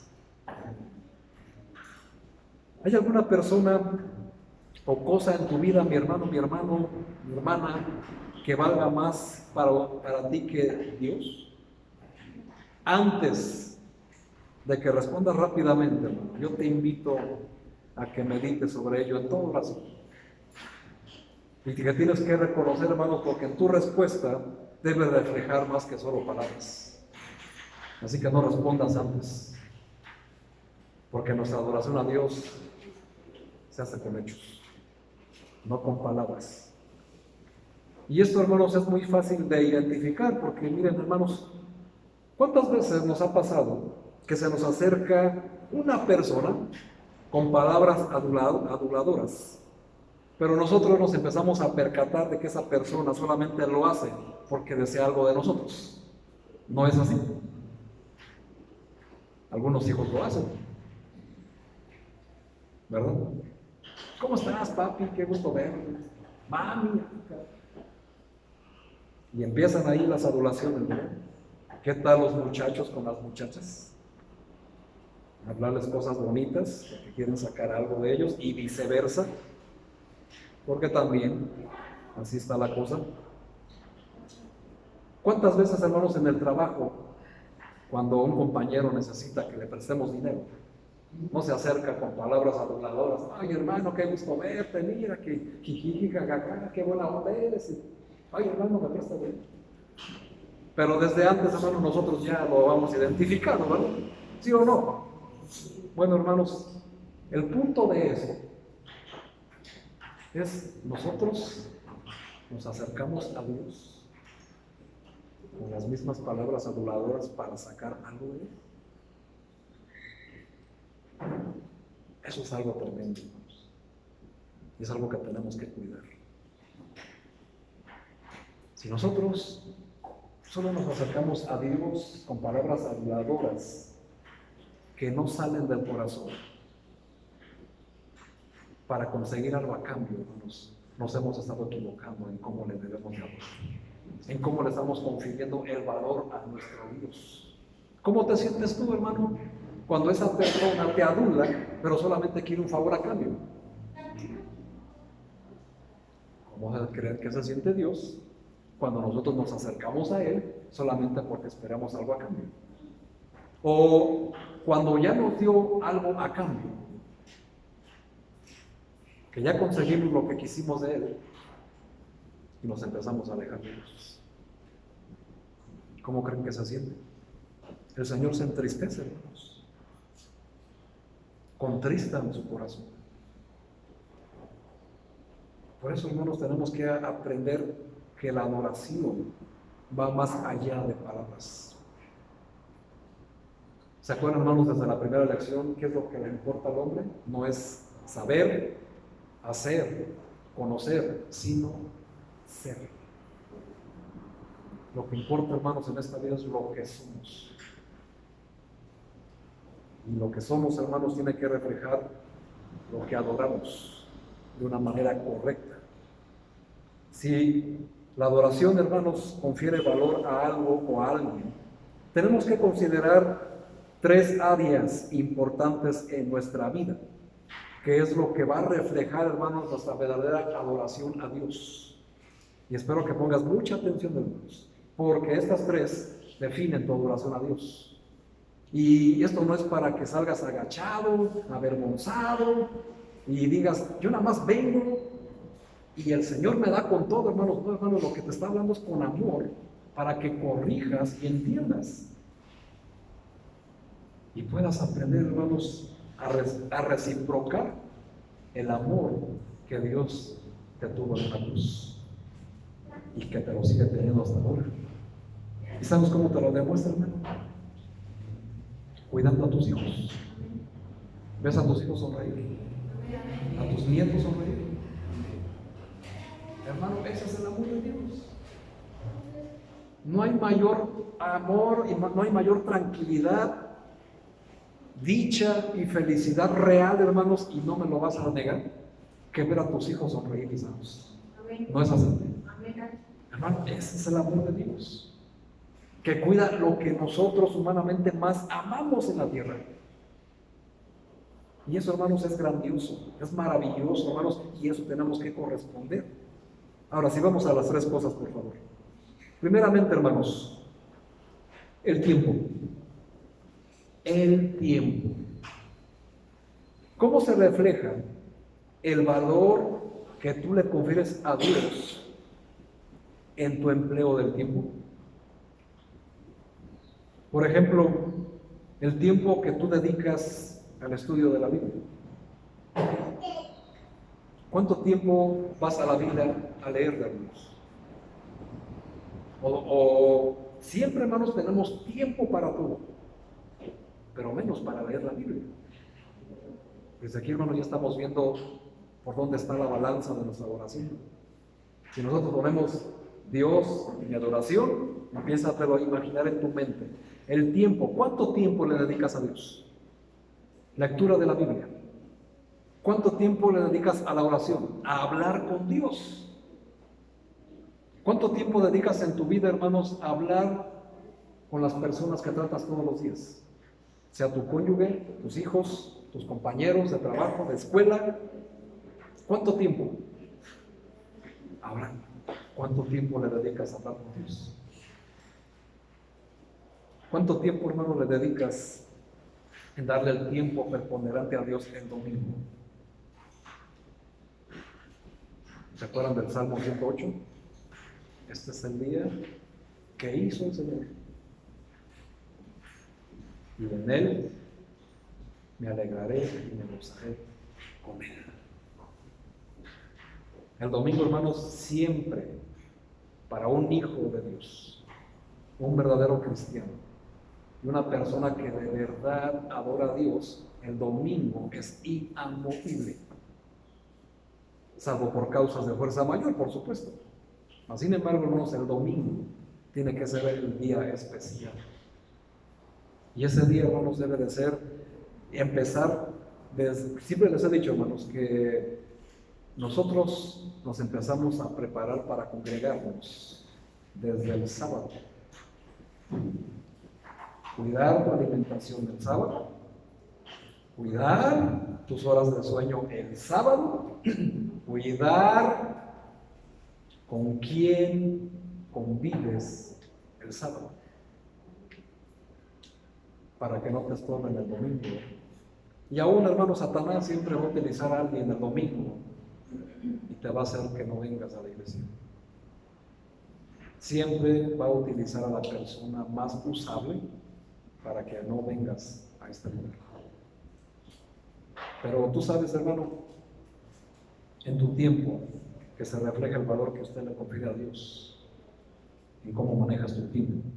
¿Hay alguna persona o cosa en tu vida, mi hermano, mi hermana, que valga más para ti que Dios? Antes de que respondas rápidamente, hermano, yo te invito a que medites sobre ello en todo oración. Y que tienes que reconocer, hermanos, porque en tu respuesta debe reflejar más que solo palabras. Así que no respondas antes, porque nuestra adoración a Dios se hace con hechos, no con palabras. Y esto, hermanos, es muy fácil de identificar, porque miren, hermanos, ¿cuántas veces nos ha pasado que se nos acerca una persona con palabras aduladoras, pero nosotros nos empezamos a percatar de que esa persona solamente lo hace porque desea algo de nosotros? ¿No es así? Algunos hijos lo hacen, ¿verdad? ¿Cómo estás, papi? Qué gusto verte. Mami. Y empiezan ahí las adulaciones, ¿no? ¿Qué tal los muchachos con las muchachas? Hablarles cosas bonitas, porque quieren sacar algo de ellos, y viceversa, porque también así está la cosa. ¿Cuántas veces, hermanos, en el trabajo, cuando un compañero necesita que le prestemos dinero, no se acerca con palabras aduladoras? Ay, hermano, qué gusto verte, mira, que jijiji, jajaja, qué buena onda eres. Ay, hermano, me presta dinero. Pero desde antes, hermano, nosotros ya lo vamos identificando, ¿verdad? ¿Sí o no? Bueno, hermanos, el punto de eso es nosotros nos acercamos a Dios con las mismas palabras aduladoras para sacar algo de Él. Eso es algo tremendo, hermanos. Y es algo que tenemos que cuidar. Si nosotros solo nos acercamos a Dios con palabras aduladoras que no salen del corazón para conseguir algo a cambio, hermanos, nos hemos estado equivocando en cómo le debemos de hablar, en cómo le estamos confiriendo el valor a nuestro Dios. ¿Cómo te sientes tú, hermano, cuando esa persona te adula, pero solamente quiere un favor a cambio? ¿Cómo vas a creer que se siente Dios cuando nosotros nos acercamos a Él solamente porque esperamos algo a cambio? O cuando ya nos dio algo a cambio, que ya conseguimos lo que quisimos de Él y nos empezamos a alejar de Dios. ¿Cómo creen que se siente? El Señor se entristece, hermanos. Contrista en su corazón. Por eso, hermanos, tenemos que aprender que la adoración va más allá de palabras. ¿Se acuerdan, hermanos, desde la primera lección, qué es lo que le importa al hombre? No es saber, hacer, conocer, sino ser. Lo que importa, hermanos, en esta vida es lo que somos. Y lo que somos, hermanos, tiene que reflejar lo que adoramos de una manera correcta. Si la adoración, hermanos, confiere valor a algo o a alguien, tenemos que considerar 3 áreas importantes en nuestra vida, que es lo que va a reflejar, hermanos, nuestra verdadera adoración a Dios. Y espero que pongas mucha atención, hermanos, porque estas 3 definen tu adoración a Dios. Y esto no es para que salgas agachado, avergonzado y digas, yo nada más vengo y el Señor me da con todo, hermanos. No, hermanos, lo que te está hablando es con amor para que corrijas y entiendas y puedas aprender, hermanos, a reciprocar el amor que Dios te tuvo en la cruz y que te lo sigue teniendo hasta ahora. ¿Y sabes cómo te lo demuestra, hermano? Cuidando a tus hijos. ¿Ves a tus hijos sonreír? ¿A tus nietos sonreír? Hermano, ese es el amor de Dios. No hay mayor amor y no hay mayor tranquilidad, dicha y felicidad real, hermanos, y no me lo vas a negar, que ver a tus hijos sonreír y sanos. ¿No es así? Hermano, ese es el amor de Dios, que cuida lo que nosotros humanamente más amamos en la tierra. Y eso, hermanos, es grandioso, es maravilloso, hermanos, y eso tenemos que corresponder. Ahora, si vamos a las 3 cosas, por favor. Primeramente, hermanos, el tiempo. El tiempo. ¿Cómo se refleja el valor que tú le confieres a Dios en tu empleo del tiempo? Por ejemplo, el tiempo que tú dedicas al estudio de la Biblia. ¿Cuánto tiempo vas a la Biblia a leerla, hermanos? O siempre, hermanos, tenemos tiempo para todo, pero menos para leer la Biblia. Desde aquí, hermanos, ya estamos viendo por dónde está la balanza de nuestra oración. Si nosotros ponemos Dios en mi adoración, empieza a imaginar en tu mente El tiempo, ¿cuánto tiempo le dedicas a Dios? Lectura de la Biblia. ¿Cuánto tiempo le dedicas a la oración? A hablar con Dios. ¿Cuánto tiempo dedicas en tu vida, hermanos, a hablar con las personas que tratas todos los días? Sea tu cónyuge, tus hijos, tus compañeros de trabajo, de escuela. ¿Cuánto tiempo? Ahora, ¿cuánto tiempo le dedicas a hablar con Dios? ¿Cuánto tiempo, hermano, le dedicas en darle el tiempo preponderante a Dios el domingo? ¿Se acuerdan del Salmo 108? Este es el día que hizo el Señor. Y en Él me alegraré y me gozaré con Él. El domingo, hermanos, siempre para un hijo de Dios, un verdadero cristiano y una persona que de verdad adora a Dios, el domingo es inamovible. Salvo por causas de fuerza mayor, por supuesto. Sin embargo, hermanos, el domingo tiene que ser el día especial. Y ese día, hermanos, debe de ser, siempre les he dicho, hermanos, que nosotros nos empezamos a preparar para congregarnos desde el sábado. Cuidar tu alimentación el sábado, cuidar tus horas de sueño el sábado, cuidar con quién convives el sábado, para que no te estorben el domingo. Y aún, hermano, Satanás siempre va a utilizar a alguien el domingo y te va a hacer que no vengas a la iglesia. Siempre va a utilizar a la persona más usable para que no vengas a este lugar. Pero tú sabes, hermano, en tu tiempo que se refleja el valor que usted le confiere a Dios y cómo manejas tu tiempo.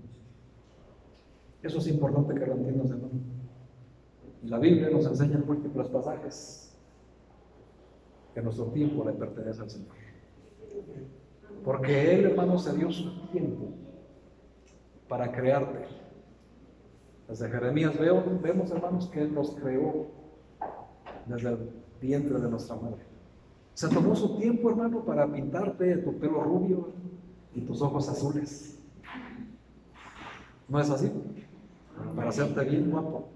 Eso es importante que lo entiendas, hermano. Y la Biblia nos enseña en múltiples pasajes que nuestro tiempo le pertenece al Señor. Porque Él, hermano, se dio su tiempo para crearte. Desde Jeremías vemos, hermanos, que Él nos creó desde el vientre de nuestra madre. Se tomó su tiempo, hermano, para pintarte tu pelo rubio y tus ojos azules. ¿No es así? Para hacerte bien guapo.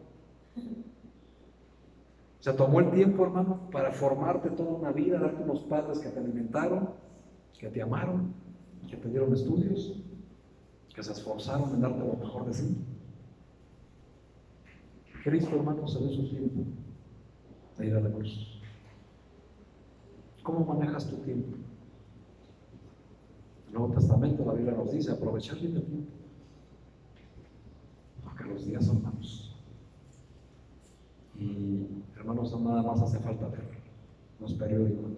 Se tomó el tiempo, hermano, para formarte toda una vida, darte unos padres que te alimentaron, que te amaron, que te dieron estudios, que se esforzaron en darte lo mejor de sí. Cristo, hermano, se dio su tiempo de ir a la cruz. ¿Cómo manejas tu tiempo? El Nuevo Testamento, la Biblia nos dice aprovechar bien el tiempo, porque los días son malos. Y hermanos, no nada más hace falta ver los periódicos.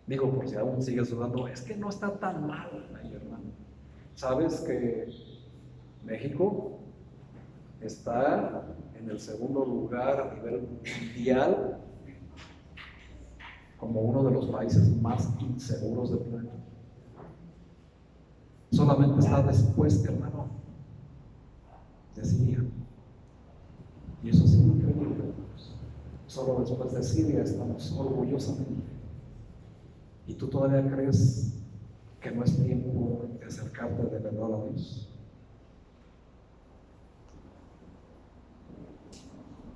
Digo, por si aún sigues dudando, es que no está tan mal, hermano. ¿Sabes que México está en el segundo lugar a nivel mundial como uno de los países más inseguros del planeta? Solamente está después, hermano, de Siria. Y eso es increíble, hermanos. Solo después de Siria estamos orgullosamente. Y tú todavía crees que no es tiempo de acercarte de verdad a Dios.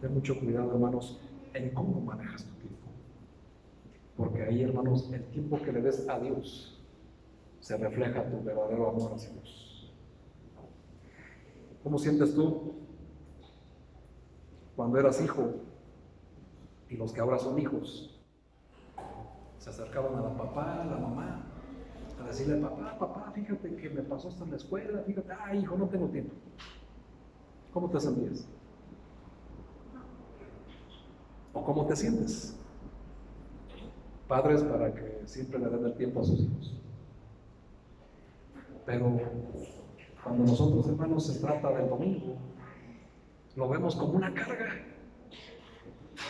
Ten mucho cuidado, hermanos, en cómo manejas tu tiempo. Porque ahí, hermanos, el tiempo que le des a Dios se refleja tu verdadero amor hacia Dios. ¿Cómo sientes tú cuando eras hijo y los que ahora son hijos se acercaban a la papá, a la mamá, a decirle, papá, fíjate que me pasó esto en la escuela, fíjate, hijo, no tengo tiempo? ¿Cómo te sentías? ¿O cómo te sientes? Padres para que siempre le den el tiempo a sus hijos. Pero cuando nosotros, hermanos, se trata del domingo, lo vemos como una carga.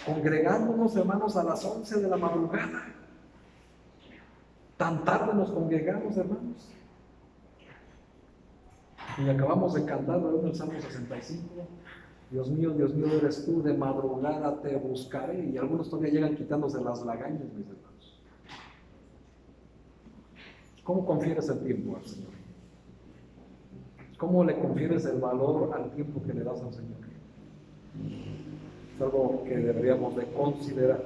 Congregándonos, hermanos, a las 11 de la madrugada. Tan tarde nos congregamos, hermanos. Y acabamos de cantar en el Salmo 65. Dios mío, eres tú, de madrugada te buscaré. Y algunos todavía llegan quitándose las lagañas, mis hermanos. ¿Cómo confieres el tiempo al Señor? ¿Cómo le confieres el valor al tiempo que le das al Señor? Es algo que deberíamos de considerar.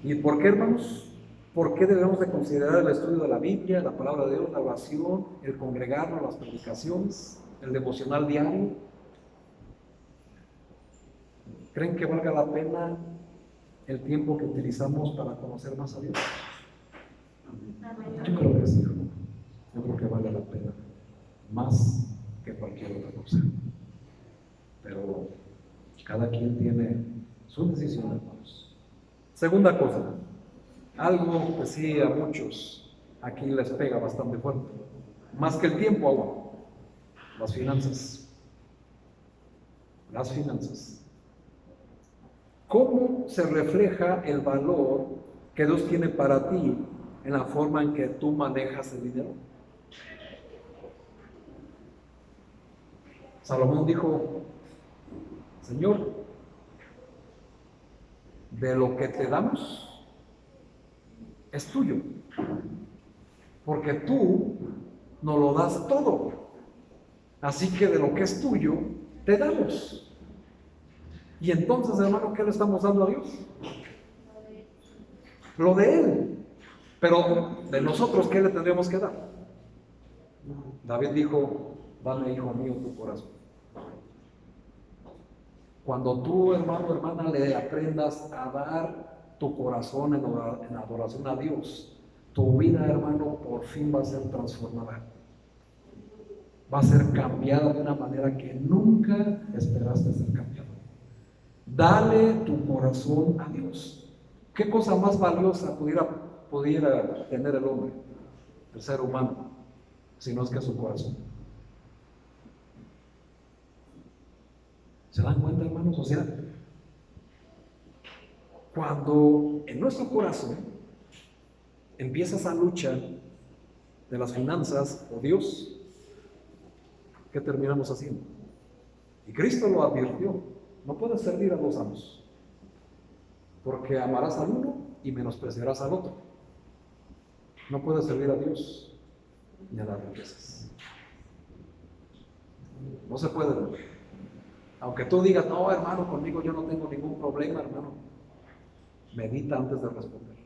¿Y por qué, hermanos? ¿Por qué debemos de considerar el estudio de la Biblia, la palabra de Dios, la oración, el congregarnos, las predicaciones, el devocional diario? ¿Creen que valga la pena el tiempo que utilizamos para conocer más a Dios? Yo creo que sí, hermano. Yo creo que vale la pena más que cualquier otra cosa. Pero cada quien tiene su decisión, hermanos. Segunda cosa, algo que sí a muchos aquí les pega bastante fuerte, más que el tiempo aún, las finanzas. Las finanzas. ¿Cómo se refleja el valor que Dios tiene para ti en la forma en que tú manejas el dinero? Salomón dijo: Señor, de lo que te damos es tuyo, porque tú nos lo das todo. Así que de lo que es tuyo, te damos. Y entonces, hermano, ¿qué le estamos dando a Dios? Lo de Él. Pero de nosotros, ¿qué le tendríamos que dar? David dijo: dame, hijo mío, tu corazón. Cuando tú, hermano, hermana, le aprendas a dar tu corazón en adoración a Dios, tu vida, hermano, por fin va a ser transformada. Va a ser cambiada de una manera que nunca esperaste ser cambiada. Dale tu corazón a Dios. ¿Qué cosa más valiosa pudiera tener el hombre, el ser humano, si no es que su corazón? ¿Se dan cuenta, hermanos? O sea, cuando en nuestro corazón empieza esa lucha de las finanzas o Dios, ¿qué terminamos haciendo? Y Cristo lo advirtió: no puedes servir a dos amos, porque amarás al uno y menospreciarás al otro. No puedes servir a Dios ni a las riquezas. No se puede. Aunque tú digas: no, hermano, conmigo yo no tengo ningún problema, hermano, medita antes de responder.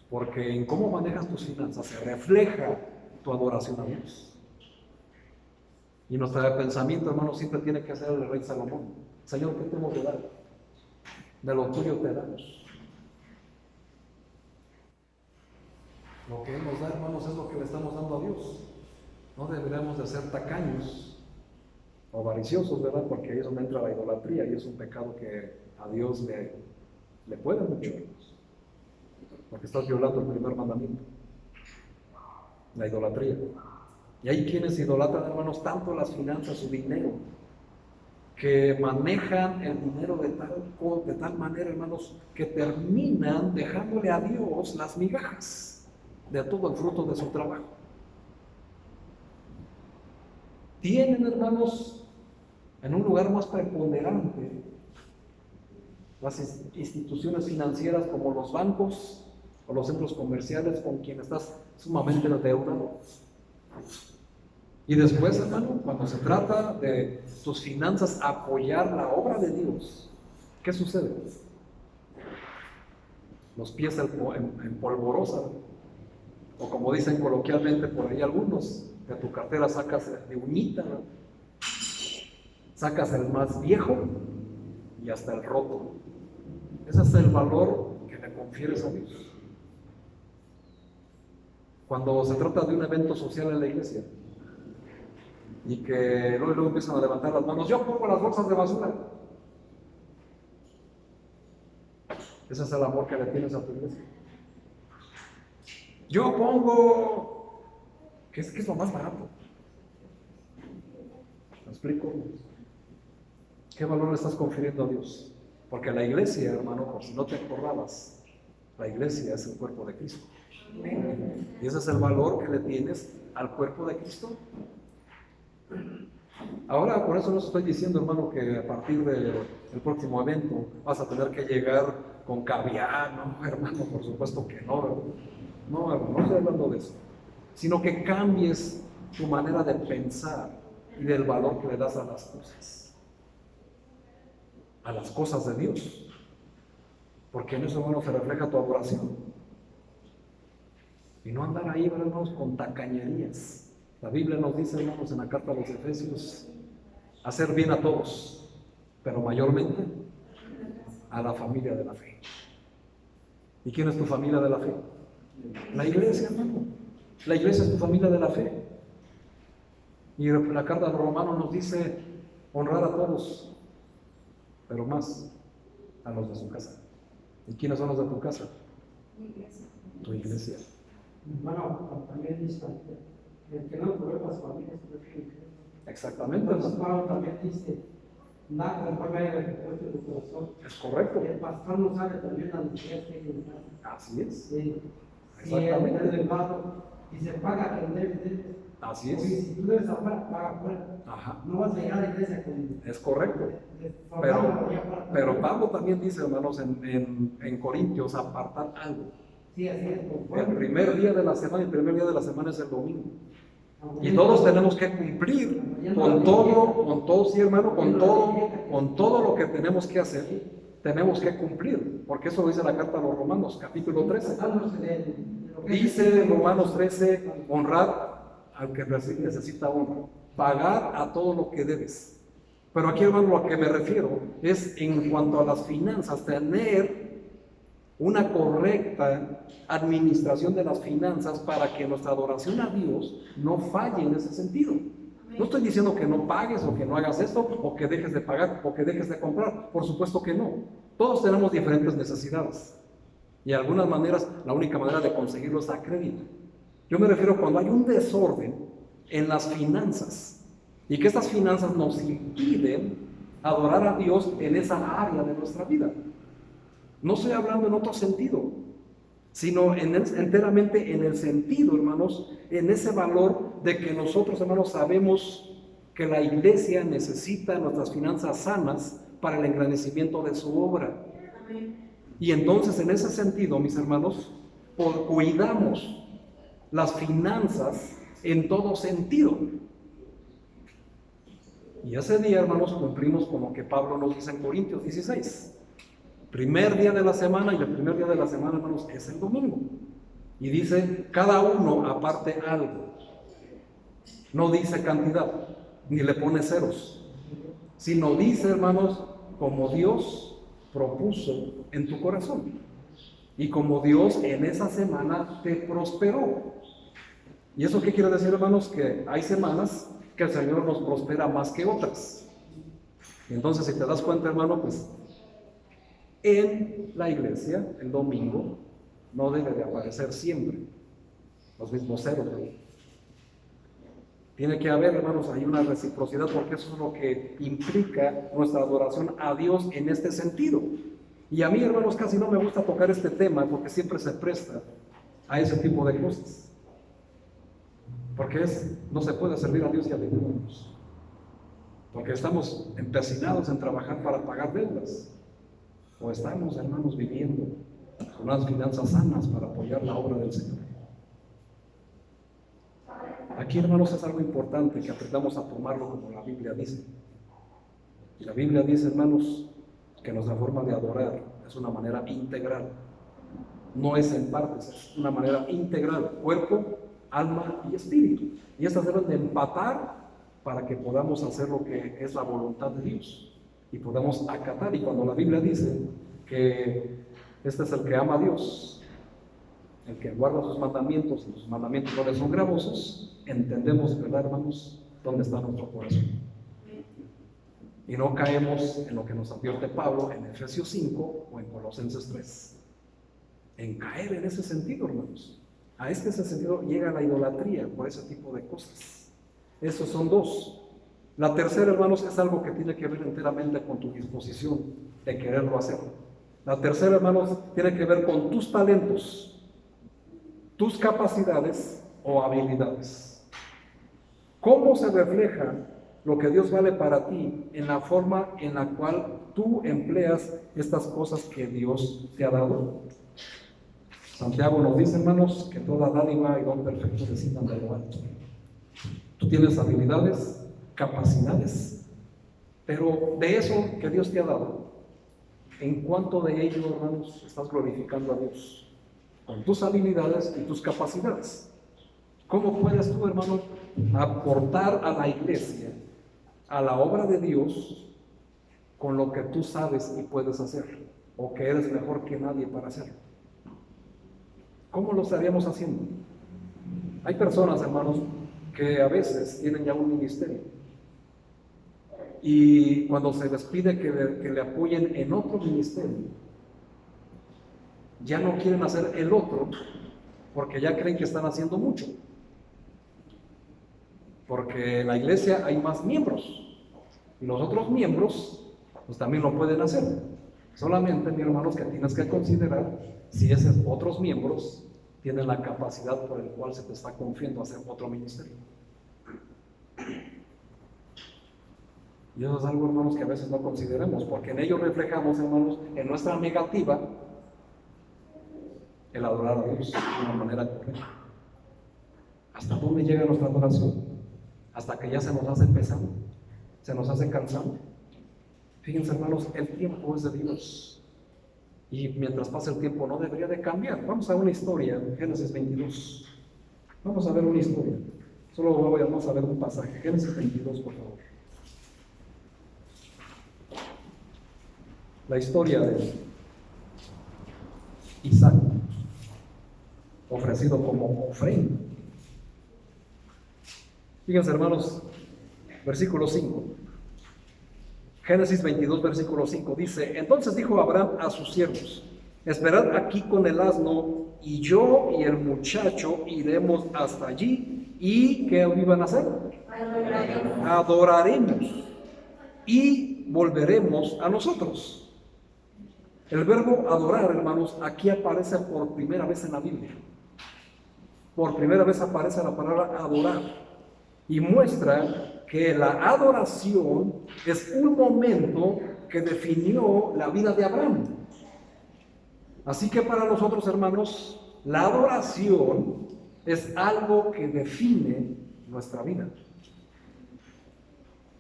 Porque en cómo manejas tus finanzas se refleja tu adoración a Dios. Y nuestro pensamiento, hermano, siempre tiene que ser el rey Salomón: Señor, ¿qué tenemos que dar? De lo tuyo te damos. Lo que Él nos da, hermanos, es lo que le estamos dando a Dios. No deberíamos de ser tacaños o avariciosos, ¿verdad? Porque ahí es donde entra la idolatría, y es un pecado que a Dios le puede mucho, hermanos. Porque estás violando el primer mandamiento, la idolatría. Y hay quienes idolatran, hermanos, tanto las finanzas, su dinero, que manejan el dinero de tal manera, hermanos, que terminan dejándole a Dios las migajas de todo el fruto de su trabajo. Tienen, hermanos, en un lugar más preponderante las instituciones financieras, como los bancos o los centros comerciales, con quien estás sumamente endeudado. Y después, hermano, cuando se trata de tus finanzas apoyar la obra de Dios, ¿qué sucede? Los pies en polvorosa, o como dicen coloquialmente por ahí algunos, de tu cartera sacas de uñita, ¿no? Sacas el más viejo y hasta el roto. Ese es el valor que le confieres a Dios. Cuando se trata de un evento social en la iglesia y que luego empiezan a levantar las manos: yo pongo las bolsas de basura. Ese es el amor que le tienes a tu iglesia. Yo pongo, ¿qué es lo más barato? ¿Me explico? ¿Qué valor le estás confiriendo a Dios? Porque la iglesia, hermano, por si no te acordabas, la iglesia es el cuerpo de Cristo. Y ese es el valor que le tienes al cuerpo de Cristo. Ahora, por eso no estoy diciendo, hermano, que a partir del próximo evento vas a tener que llegar con caviar, no, hermano, por supuesto que no, ¿verdad? No, hermano, no estoy hablando de eso, sino que cambies tu manera de pensar y del valor que le das a las cosas de Dios, porque en eso, hermano, se refleja tu adoración. Y no andar ahí, hermanos, con tacañerías. La Biblia nos dice, hermanos, en la carta a los Efesios, hacer bien a todos, pero mayormente a la familia de la fe. ¿Y quién es tu familia de la fe? La iglesia, hermano. La iglesia es tu familia de la fe. Y la carta a los Romanos nos dice honrar a todos, pero más a los de su casa. ¿Y quiénes son los de tu casa? Tu iglesia. Bueno, también dice el que no prueba su familia. Exactamente. Entonces Pablo también dice, nada conforme a el corazón. Es correcto. El pastor no sabe también las necesidades que hay en casa. Así es. Sí. Exactamente. Si el hermano y se paga que debe. Así es. Oye, si tú debes afuera, paga afuera. Ajá. No vas a llegar a la iglesia con. Es correcto. Pero Pablo también dice, hermanos, en Corintios, apartar algo. Sí, así es. El primer día de la semana es el domingo. Y todos tenemos que cumplir con todo, sí, hermano, con todo lo que tenemos que hacer, tenemos que cumplir, porque eso lo dice la carta a los Romanos, capítulo 13. Dice en Romanos 13, honrar al que necesita honra, pagar a todo lo que debes. Pero aquí, hermano, lo que me refiero es en cuanto a las finanzas, tener una correcta administración de las finanzas para que nuestra adoración a Dios no falle en ese sentido. No estoy diciendo que no pagues o que no hagas esto o que dejes de pagar o que dejes de comprar. Por supuesto que no. Todos tenemos diferentes necesidades. Y de algunas maneras, la única manera de conseguirlo es a crédito. Yo me refiero cuando hay un desorden en las finanzas y que estas finanzas nos impiden adorar a Dios en esa área de nuestra vida. No estoy hablando en otro sentido, sino enteramente en el sentido, hermanos, en ese valor de que nosotros, hermanos, sabemos que la iglesia necesita nuestras finanzas sanas para el engrandecimiento de su obra. Y entonces, en ese sentido, mis hermanos, cuidamos las finanzas en todo sentido. Y ese día, hermanos, cumplimos con lo que Pablo nos dice en Corintios 16. Primer día de la semana, y el primer día de la semana, hermanos, es el domingo. Y dice, cada uno aparte algo. No dice cantidad, ni le pone ceros, sino dice, hermanos, como Dios propuso en tu corazón. Y como Dios en esa semana te prosperó. ¿Y eso qué quiere decir, hermanos? Que hay semanas que el Señor nos prospera más que otras. Y entonces, si te das cuenta, hermano, pues en la iglesia, el domingo, no debe de aparecer siempre los mismos ceros. Tiene que haber, hermanos, hay una reciprocidad, porque eso es lo que implica nuestra adoración a Dios en este sentido. Y a mí, hermanos, casi no me gusta tocar este tema porque siempre se presta a ese tipo de cosas. Porque no se puede servir a Dios y a Dios. Porque estamos empecinados en trabajar para pagar deudas. O estamos, hermanos, viviendo con unas finanzas sanas para apoyar la obra del Señor. Aquí, hermanos, es algo importante que aprendamos a tomarlo como la Biblia dice. Y la Biblia dice, hermanos, que nuestra forma de adorar es una manera integral. No es en partes, es una manera integral. Cuerpo, alma y espíritu. Y estas deben de empatar para que podamos hacer lo que es la voluntad de Dios. Y podamos acatar. Y cuando la Biblia dice que este es el que ama a Dios, el que guarda sus mandamientos, y sus mandamientos no le son gravosos, entendemos, ¿verdad, hermanos?, dónde está nuestro corazón. Y no caemos en lo que nos advierte Pablo en Efesios 5 o en Colosenses 3. En caer en ese sentido, hermanos. A ese sentido llega la idolatría por ese tipo de cosas. Esos son dos. La tercera, hermanos, es algo que tiene que ver enteramente con tu disposición de quererlo hacer. La tercera, hermanos, tiene que ver con tus talentos, tus capacidades o habilidades. ¿Cómo se refleja lo que Dios vale para ti en la forma en la cual tú empleas estas cosas que Dios te ha dado? Santiago nos dice, hermanos, que toda dádiva y don perfecto desciendan de lo alto. Tú tienes habilidades, capacidades, pero de eso que Dios te ha dado, ¿en cuánto de ello, hermanos, estás glorificando a Dios? Con tus habilidades y tus capacidades. ¿Cómo puedes tú, hermano, aportar a la iglesia, a la obra de Dios, con lo que tú sabes y puedes hacer, o que eres mejor que nadie para hacerlo? ¿Cómo lo estaríamos haciendo? Hay personas, hermanos, que a veces tienen ya un ministerio y cuando se les pide que le apoyen en otro ministerio, ya no quieren hacer el otro porque ya creen que están haciendo mucho. Porque en la iglesia hay más miembros y los otros miembros pues también lo pueden hacer. Solamente, mis hermanos, que tienes que considerar si esos otros miembros tienen la capacidad por el cual se te está confiando hacer otro ministerio. Y eso es algo, hermanos, que a veces no consideramos, porque en ello reflejamos, hermanos, en nuestra negativa el adorar a Dios de una manera correcta. ¿Hasta dónde llega nuestra adoración? Hasta que ya se nos hace pesado, se nos hace cansado. Fíjense, hermanos, el tiempo es de Dios. Y mientras pasa el tiempo no debería de cambiar. Vamos a una historia, Génesis 22. Vamos a ver una historia. Solo vamos a ver un pasaje. Génesis 22, por favor. La historia de Isaac, ofrecido como ofrenda. Fíjense, hermanos, versículo 5. Génesis 22, versículo 5 dice: entonces dijo Abraham a sus siervos: esperad aquí con el asno, y yo y el muchacho iremos hasta allí. ¿Y qué iban a hacer? Adoraremos y volveremos a nosotros. El verbo adorar, hermanos, aquí aparece por primera vez en la Biblia. Por primera vez aparece la palabra adorar y muestra que la adoración es un momento que definió la vida de Abraham. Así que para nosotros, hermanos, la adoración es algo que define nuestra vida.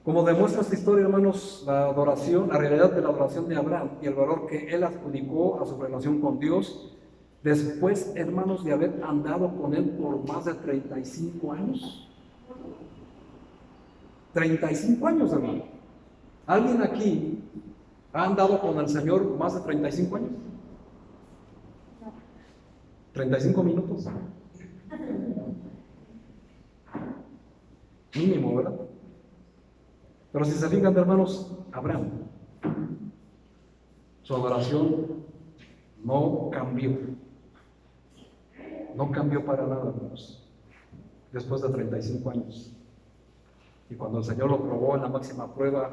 Como demuestra esta historia, hermanos, la adoración, la realidad de la adoración de Abraham y el valor que él adjudicó a su relación con Dios, después, hermanos, de haber andado con él por más de 35 años. 35 años, hermano. ¿Alguien aquí ha andado con el Señor más de 35 años? 35 minutos. Mínimo, ¿verdad? Pero si se fijan, hermanos, Abraham, su adoración no cambió. No cambió para nada, hermanos, después de 35 años. Y cuando el Señor lo probó en la máxima prueba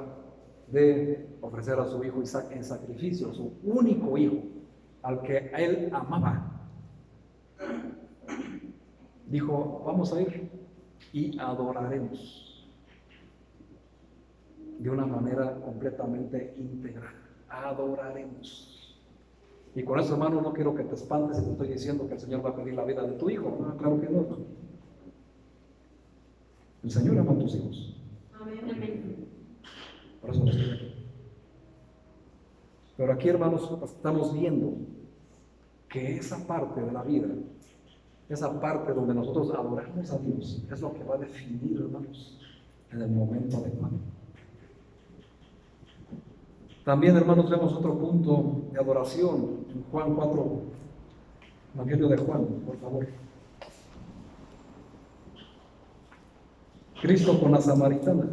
de ofrecer a su hijo Isaac en sacrificio, su único hijo, al que él amaba, dijo: vamos a ir y adoraremos de una manera completamente integral. Adoraremos. Y con eso, hermano, no quiero que te espantes si te estoy diciendo que el Señor va a pedir la vida de tu hijo. No, claro que no, hermano. El Señor ama a tus hijos. Amén. Por eso no estoy aquí. Pero aquí, hermanos, estamos viendo que esa parte de la vida, esa parte donde nosotros adoramos a Dios, es lo que va a definir, hermanos, en el momento adecuado. También, hermanos, vemos otro punto de adoración en Juan 4, Evangelio de Juan, por favor. Cristo con la samaritana.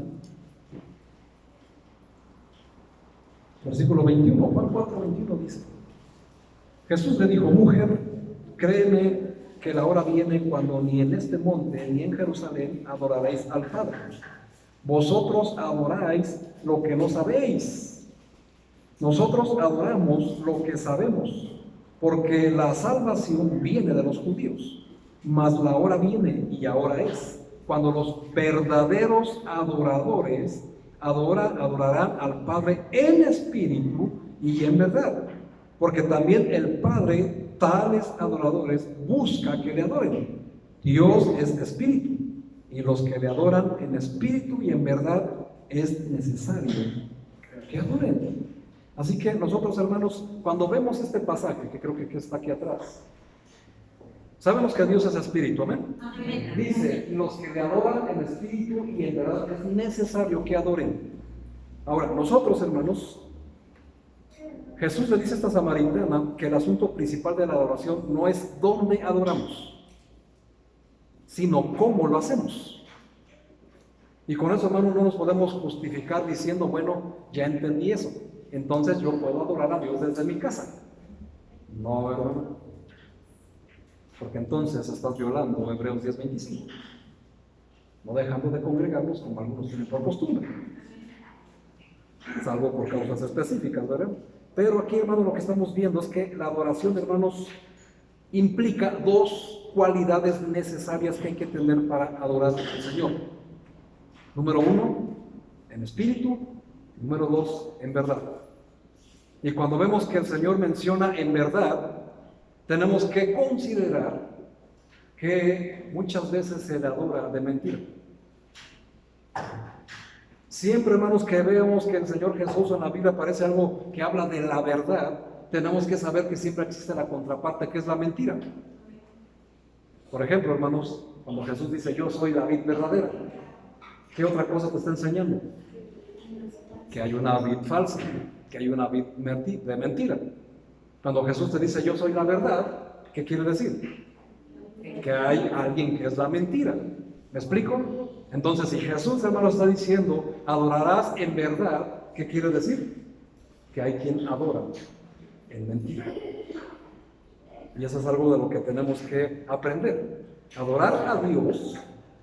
Versículo 21, Juan 4, 21 dice: Jesús le dijo: mujer, créeme que la hora viene cuando ni en este monte ni en Jerusalén adoraréis al Padre. Vosotros adoráis lo que no sabéis. Nosotros adoramos lo que sabemos, porque la salvación viene de los judíos. Mas la hora viene, y ahora es, cuando los verdaderos adoradores adorarán al Padre en espíritu y en verdad. Porque también el Padre, tales adoradores, busca que le adoren. Dios es espíritu, y los que le adoran en espíritu y en verdad es necesario que adoren. Así que nosotros, hermanos, cuando vemos este pasaje, que creo que está aquí atrás, sabemos que Dios es espíritu, ¿amén? Amén. Dice, los que le adoran en espíritu y en verdad es necesario que adoren. Ahora, nosotros, hermanos, Jesús le dice a esta samaritana que el asunto principal de la adoración no es dónde adoramos, sino cómo lo hacemos. Y con eso, hermanos, no nos podemos justificar diciendo, bueno, ya entendí eso, entonces yo puedo adorar a Dios desde mi casa. No, hermano, porque entonces estás violando Hebreos 10:25, no dejando de congregarnos como algunos tienen por costumbre, salvo por causas específicas, ¿verdad? Pero aquí, hermanos, lo que estamos viendo es que la adoración, hermanos, implica dos cualidades necesarias que hay que tener para adorar al Señor. Número uno, en espíritu. Número dos, en verdad. Y cuando vemos que el Señor menciona en verdad, tenemos que considerar que muchas veces se le adora de mentira. Siempre, hermanos, que vemos que el Señor Jesús en la Biblia aparece algo que habla de la verdad, tenemos que saber que siempre existe la contraparte, que es la mentira. Por ejemplo, hermanos, cuando Jesús dice, yo soy la vid verdadera, ¿qué otra cosa te está enseñando? Que hay una vid falsa, que hay una vid de mentira. Cuando Jesús te dice, yo soy la verdad, ¿qué quiere decir? Que hay alguien que es la mentira. ¿Me explico? Entonces, si Jesús, hermano, está diciendo, adorarás en verdad, ¿qué quiere decir? Que hay quien adora en mentira. Y eso es algo de lo que tenemos que aprender. Adorar a Dios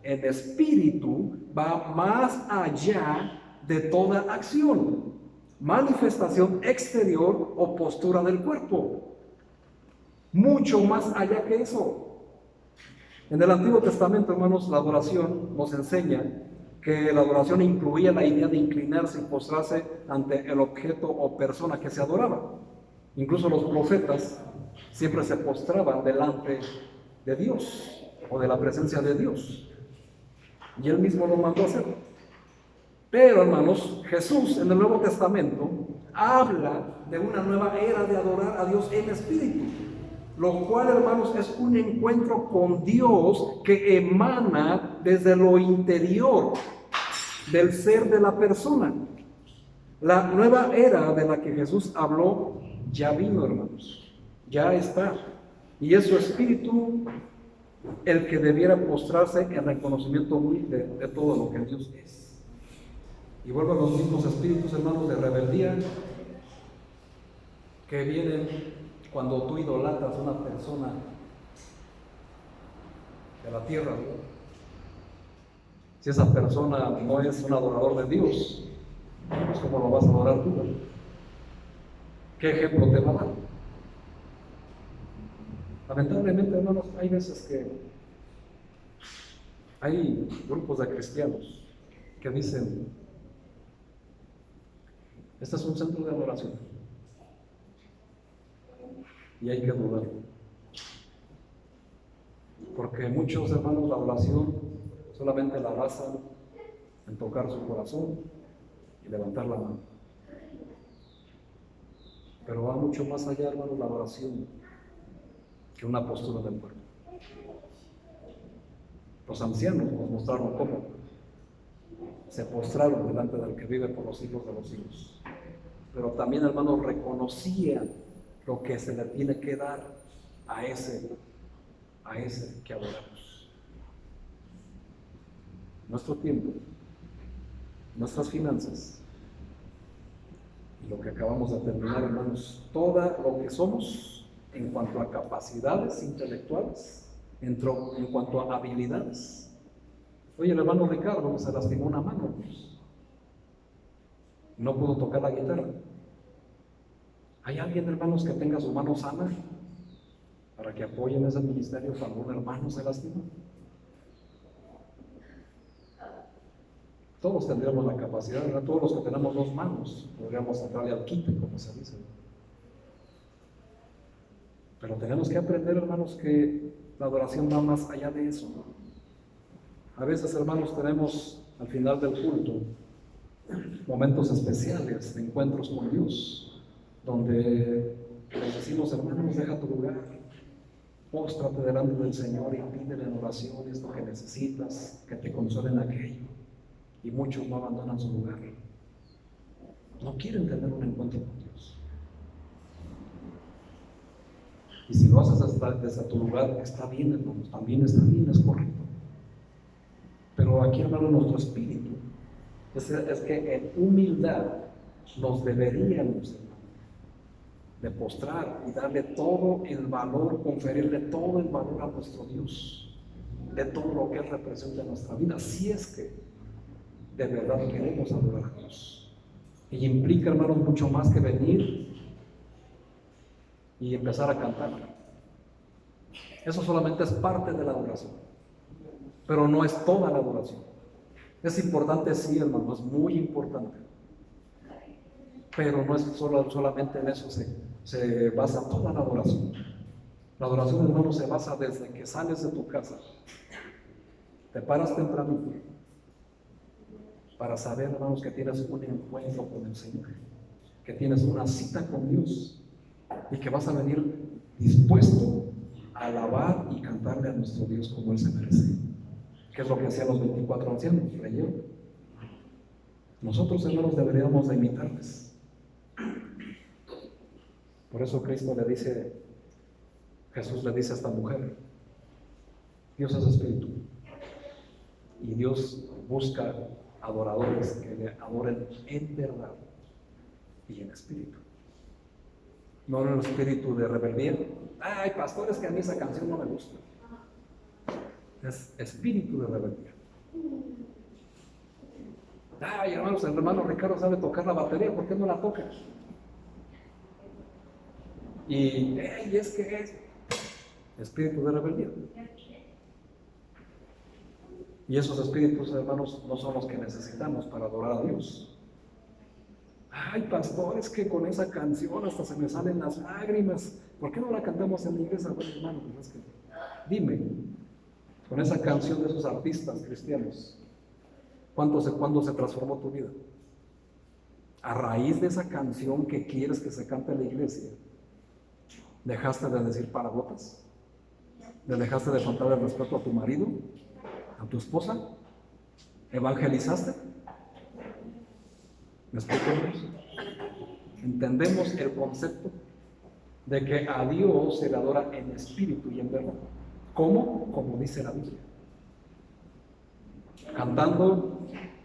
en espíritu va más allá de toda acción, manifestación exterior o postura del cuerpo. Mucho más allá que eso. En el Antiguo Testamento, hermanos, la adoración nos enseña que la adoración incluía la idea de inclinarse y postrarse ante el objeto o persona que se adoraba. Incluso los profetas siempre se postraban delante de Dios o de la presencia de Dios. Y Él mismo lo mandó a hacer. Pero, hermanos, Jesús en el Nuevo Testamento habla de una nueva era de adorar a Dios en espíritu. Lo cual, hermanos, es un encuentro con Dios que emana desde lo interior del ser de la persona. La nueva era de la que Jesús habló ya vino, hermanos, ya está. Y es su espíritu el que debiera postrarse en reconocimiento humilde de todo lo que Dios es. Y vuelvo a los mismos espíritus, hermanos, de rebeldía que vienen cuando tú idolatras a una persona de la tierra, ¿no? Si esa persona no es un adorador de Dios, pues ¿cómo lo vas a adorar tú? ¿Qué ejemplo te va a dar? Lamentablemente, hermanos, hay veces que hay grupos de cristianos que dicen, este es un centro de adoración. Y hay que dudar. Porque muchos, hermanos, la oración solamente la basan en tocar su corazón y levantar la mano. Pero va mucho más allá, hermanos, la oración que una postura del cuerpo. Los ancianos nos mostraron cómo se postraron delante del que vive por los siglos de los siglos. Pero también, hermanos, reconocían lo que se le tiene que dar a ese que adoramos. Nuestro tiempo, nuestras finanzas y lo que acabamos de terminar, hermanos, todo lo que somos en cuanto a capacidades intelectuales, en cuanto a habilidades. Oye, el hermano Ricardo se lastimó una mano, no pudo tocar la guitarra. ¿Hay alguien, hermanos, que tenga su mano sana para que apoyen ese ministerio cuando un hermano se lastima? Todos tendríamos la capacidad, ¿verdad? Todos los que tenemos 2 manos podríamos entrarle al quite, como se dice. Pero tenemos que aprender, hermanos, que la adoración va más allá de eso. A veces, hermanos, tenemos al final del culto momentos especiales de encuentros con Dios, donde les decimos: hermanos, deja tu lugar, póstrate delante del Señor y pídele en oración esto que necesitas, que te consuelen aquello. Y muchos no abandonan su lugar. No quieren tener un encuentro con Dios. Y si lo haces desde tu lugar, está bien, hermanos, también está bien, es correcto. Pero aquí, hermano, nuestro espíritu es que en humildad nos deberíamos, hermano, de postrar y darle todo el valor, conferirle todo el valor a nuestro Dios, de todo lo que Él representa en nuestra vida, si es que de verdad queremos adorar a Dios. Y implica, hermanos, mucho más que venir y empezar a cantar. Eso solamente es parte de la adoración, pero no es toda la adoración. Es importante, sí, hermano, es muy importante, pero no es solamente en eso se basa toda la adoración. La adoración, hermano, se basa desde que sales de tu casa, te paras temprano para saber, hermanos, que tienes un encuentro con el Señor, que tienes una cita con Dios y que vas a venir dispuesto a alabar y cantarle a nuestro Dios como Él se merece. ¿Qué es lo que hacían los 24 ancianos? Leyeron. Nosotros, hermanos, deberíamos de imitarles. Por eso Jesús le dice a esta mujer: Dios es espíritu y Dios busca adoradores que le adoren en verdad y en espíritu. No en el espíritu de rebeldía. Ay, pastores, que a mí esa canción no me gusta. Es espíritu de rebeldía. Ay, hermanos, el hermano Ricardo sabe tocar la batería, ¿por qué no la toca? Y es que es espíritu de rebeldía. Y esos espíritus, hermanos, no son los que necesitamos para adorar a Dios. Ay, pastores, que con esa canción hasta se me salen las lágrimas. ¿Por qué no la cantamos en la iglesia? Bueno, hermano, pues es que, dime, con esa canción de esos artistas cristianos, ¿cuándo se transformó tu vida? A raíz de esa canción que quieres que se cante en la iglesia, ¿dejaste de decir palabrotas? ¿Dejaste de faltar el respeto a tu marido? ¿A tu esposa? ¿Evangelizaste? ¿Me explico? Entendemos el concepto de que a Dios se le adora en espíritu y en verdad. ¿Cómo? Como dice la Biblia. Cantando,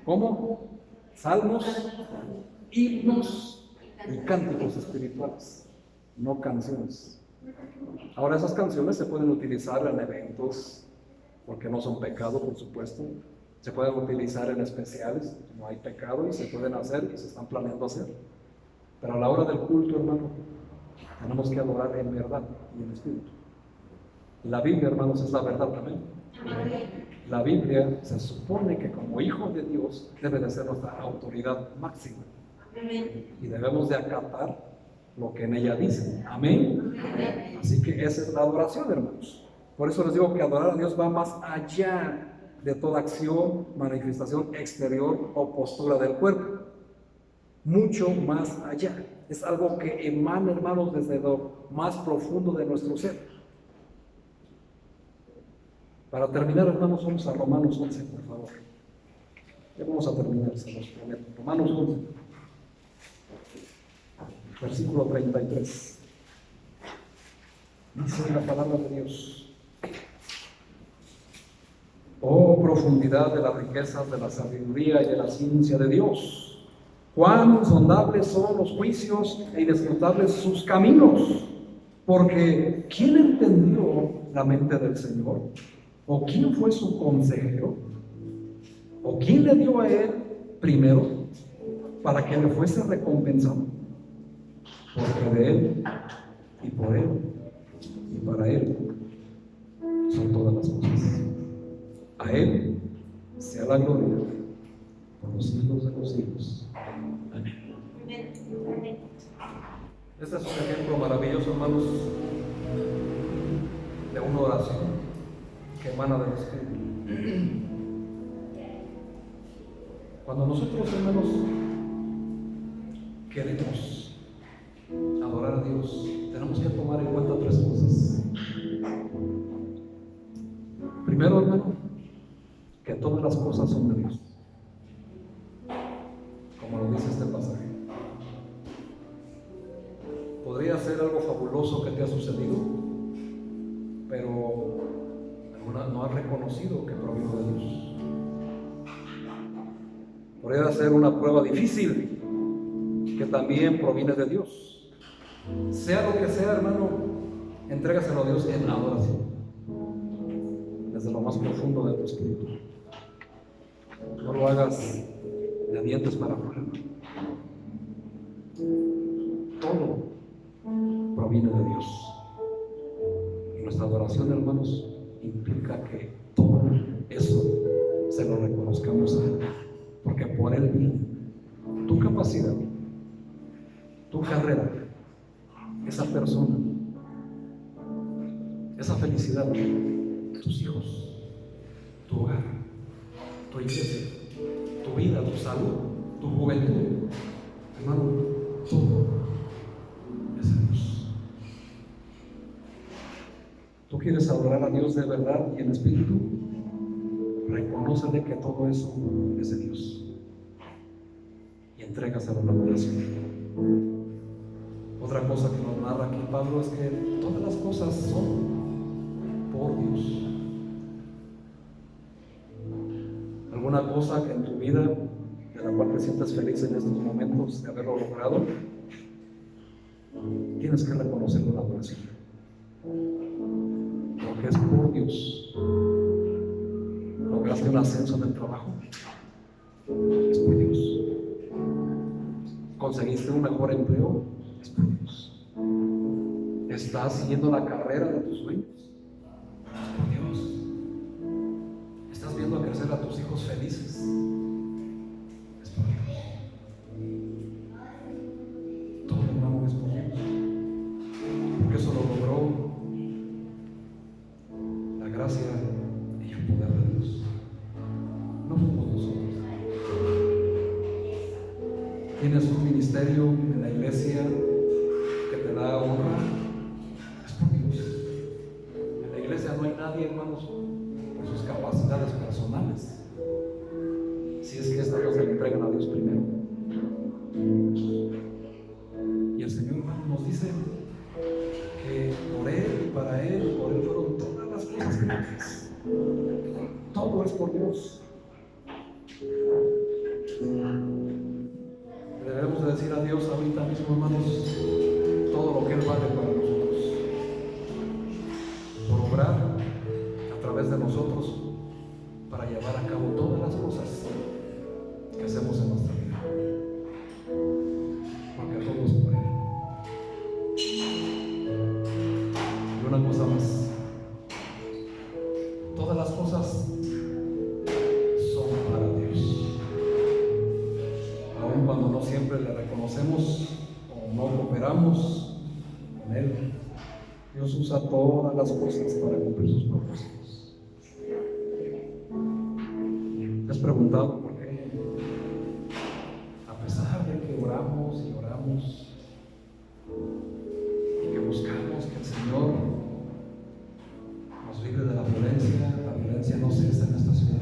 ¿cómo? Salmos, himnos y cánticos espirituales, no canciones. Ahora, esas canciones se pueden utilizar en eventos, porque no son pecado, por supuesto. Se pueden utilizar en especiales, no hay pecado, y se pueden hacer y se están planeando hacer. Pero a la hora del culto, hermano, tenemos que adorar en verdad y en espíritu. La Biblia, hermanos, es la verdad también. La Biblia se supone que como hijo de Dios debe de ser nuestra autoridad máxima. Y debemos de acatar lo que en ella dice. Amén. Así que esa es la adoración, hermanos. Por eso les digo que adorar a Dios va más allá de toda acción, manifestación exterior o postura del cuerpo. Mucho más allá. Es algo que emana, hermanos, desde lo más profundo de nuestro ser. Para terminar, hermanos, vamos a Romanos 11, por favor. Ya vamos a terminar, se los prometo. Romanos 11, versículo 33. Dice la palabra de Dios: oh, profundidad de las riquezas de la sabiduría y de la ciencia de Dios, cuán insondables son los juicios e inescrutables sus caminos. Porque ¿quién entendió la mente del Señor? ¿O quién fue su consejero? ¿O quién le dio a él primero para que le fuese recompensado? Porque de él y por él y para él son todas las cosas. A él sea la gloria por los siglos de los siglos. Amén. Este es un ejemplo maravilloso, hermanos, de una oración que emana del Espíritu. Cuando nosotros, hermanos, queremos adorar a Dios, tenemos que tomar en cuenta tres cosas. Primero, hermano, que todas las cosas son de Dios, como lo dice este pasaje. Podría ser algo fabuloso que te ha sucedido, pero no has reconocido que provino de Dios. Podría ser una prueba difícil que también proviene de Dios. Sea lo que sea, hermano, entrégaselo a Dios en adoración, desde lo más profundo de tu espíritu. No lo hagas de dientes para afuera. Todo proviene de Dios. Y nuestra adoración, hermanos, implica que todo eso se lo reconozcamos a Él, porque por Él viene tu capacidad, tu carrera, esa persona, esa felicidad, tus hijos, tu hogar, tu iglesia, tu vida, tu salud, tu juventud. Hermano, todo es de Dios. ¿Tú quieres adorar a Dios de verdad y en espíritu? Reconócele que todo eso es de Dios y entrégaselo a la adoración. Otra cosa que nos narra aquí Pablo es que todas las cosas son por Dios. ¿Alguna cosa que en tu vida de la cual te sientes feliz en estos momentos de haberlo logrado? Tienes que reconocerlo en la adoración, porque es por Dios. ¿Lograste un ascenso en el trabajo? Es por Dios. ¿Conseguiste un mejor empleo? Es por Dios. ¿Estás siguiendo la carrera de tus sueños? Es por Dios. ¿Estás viendo crecer a tus hijos felices? Es por Dios. Todo, hermano, es por Dios. Porque eso lo logró la gracia y el poder de Dios. No fuimos nosotros. Tienes un ministerio en la iglesia que te da honra, es por Dios. En la iglesia no hay nadie, hermanos, por sus capacidades personales. Si es que estas no se le entregan a Dios primero. Y el Señor, hermano, nos dice que por Él y para Él, por Él fueron todas las cosas creadas. Todo es por Dios. Debemos de decir a Dios ahorita mismo, hermanos, todo lo que Él vale para nosotros, por obrar a través de nosotros para llevar a cabo todas las cosas que hacemos en nuestra vida, porque todo es por Él. Y una cosa más, todas las cosas son para Dios. Aun cuando no siempre le reconocemos o no cooperamos con Él, Dios usa todas las cosas para cumplir sus propósitos. ¿Te has preguntado por qué? A pesar de que oramos y oramos y que buscamos que el Señor nos libre de la violencia no cesa en esta ciudad.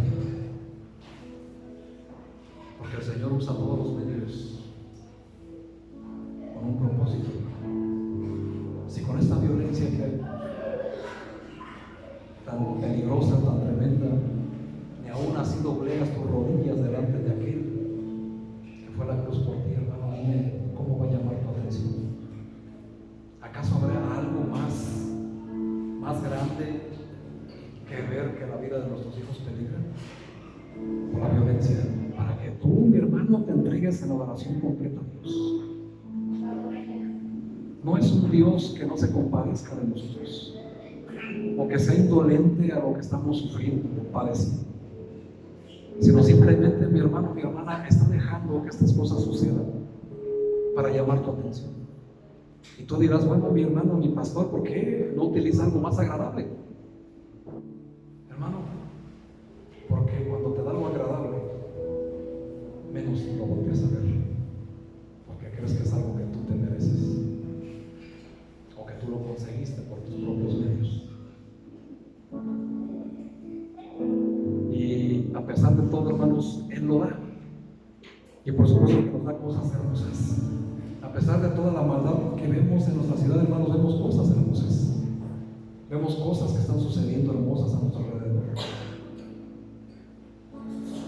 Porque el Señor usa todos los medios con un propósito. Si con esta violencia que hay, tan peligrosa, tan tremenda, ni aún así doblegas tus rodillas delante de aquel que fue a la cruz por ti, hermano, dime, ¿cómo va a llamar tu atención? ¿Acaso habrá algo más grande que ver que la vida de nuestros hijos peligra por la violencia? Para que tú, mi hermano, te entregues en adoración completa a Dios. No es un Dios que no se compadezca de nosotros o que sea indolente a lo que estamos sufriendo, padeciendo. sino simplemente mi hermano, mi hermana está dejando que estas cosas sucedan para llamar tu atención. Y tú dirás, bueno, mi hermano, mi pastor, ¿por qué no utiliza algo más agradable? Hermano, porque cuando te da algo agradable, menos lo volteas a ver, porque crees que es algo que tú te mereces o que tú lo conseguiste por tus propios medios. Y a pesar de todo, hermanos, Él lo da. Y por supuesto que nos da cosas hermosas. A pesar de toda la maldad que vemos en nuestra ciudad, hermanos, vemos cosas hermosas. Vemos cosas que están sucediendo hermosas a nuestro alrededor.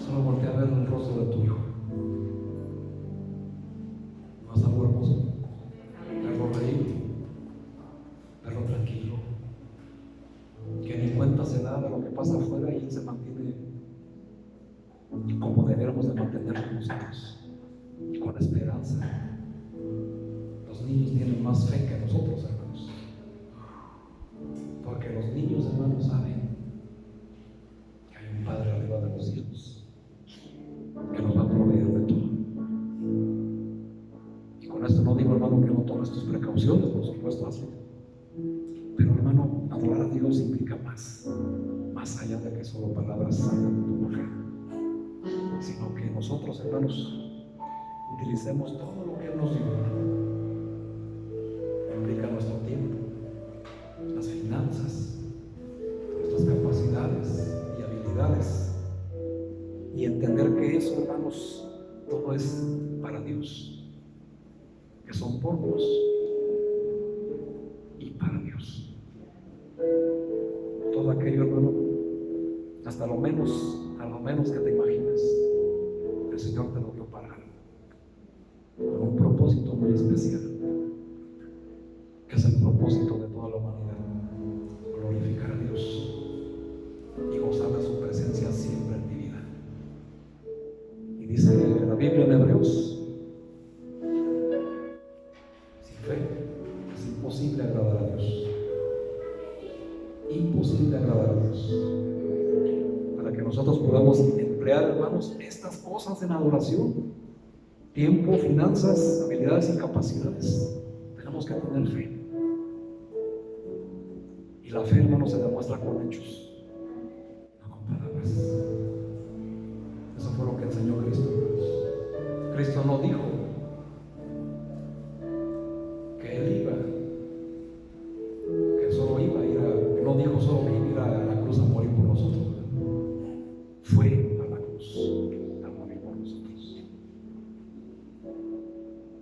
Solo voltea a ver el rostro de tu hijo. ¿No es algo hermoso? Verlo reír, verlo tranquilo, que ni cuenta se da de lo que pasa afuera y él se mantiene como deberíamos de mantenernos nosotros, con esperanza. Los niños tienen más fe que nosotros, hermanos, porque los niños, hermanos, saben que hay un Padre arriba de los cielos que nos va a proveer de todo. Y con esto no digo, hermano, que no tomes tus precauciones, por supuesto, hazlo. Pero, hermano, adorar a Dios implica más allá de que solo palabras salgan de tu boca, sino que nosotros, hermanos, utilicemos todo lo que Él nos dio. Implica nuestro tiempo, las finanzas, nuestras capacidades y habilidades, y entender que eso, hermanos, todo es para Dios, que son por Dios y para Dios. Todo aquello, hermano, hasta lo menos que te imagines, el Señor te lo dio para algo, con un propósito muy especial, que es el propósito de toda la humanidad: glorificar a Dios y gozar de su presencia siempre en mi vida. Y dice la Biblia en Hebreos: sin fe es imposible agradar a Dios. Imposible agradar a Dios. Para que nosotros podamos emplear, hermanos, estas cosas en adoración, tiempo, finanzas, habilidades y capacidades, tenemos que tener fe. Y la fe, hermanos, se demuestra con hechos, no con palabras. Eso fue lo que enseñó Cristo, hermanos. Cristo no dijo que Él iba, que solo iba a ir a, no dijo solo que iba a ir a la cruz a morir por nosotros. Fue a la cruz a morir por nosotros.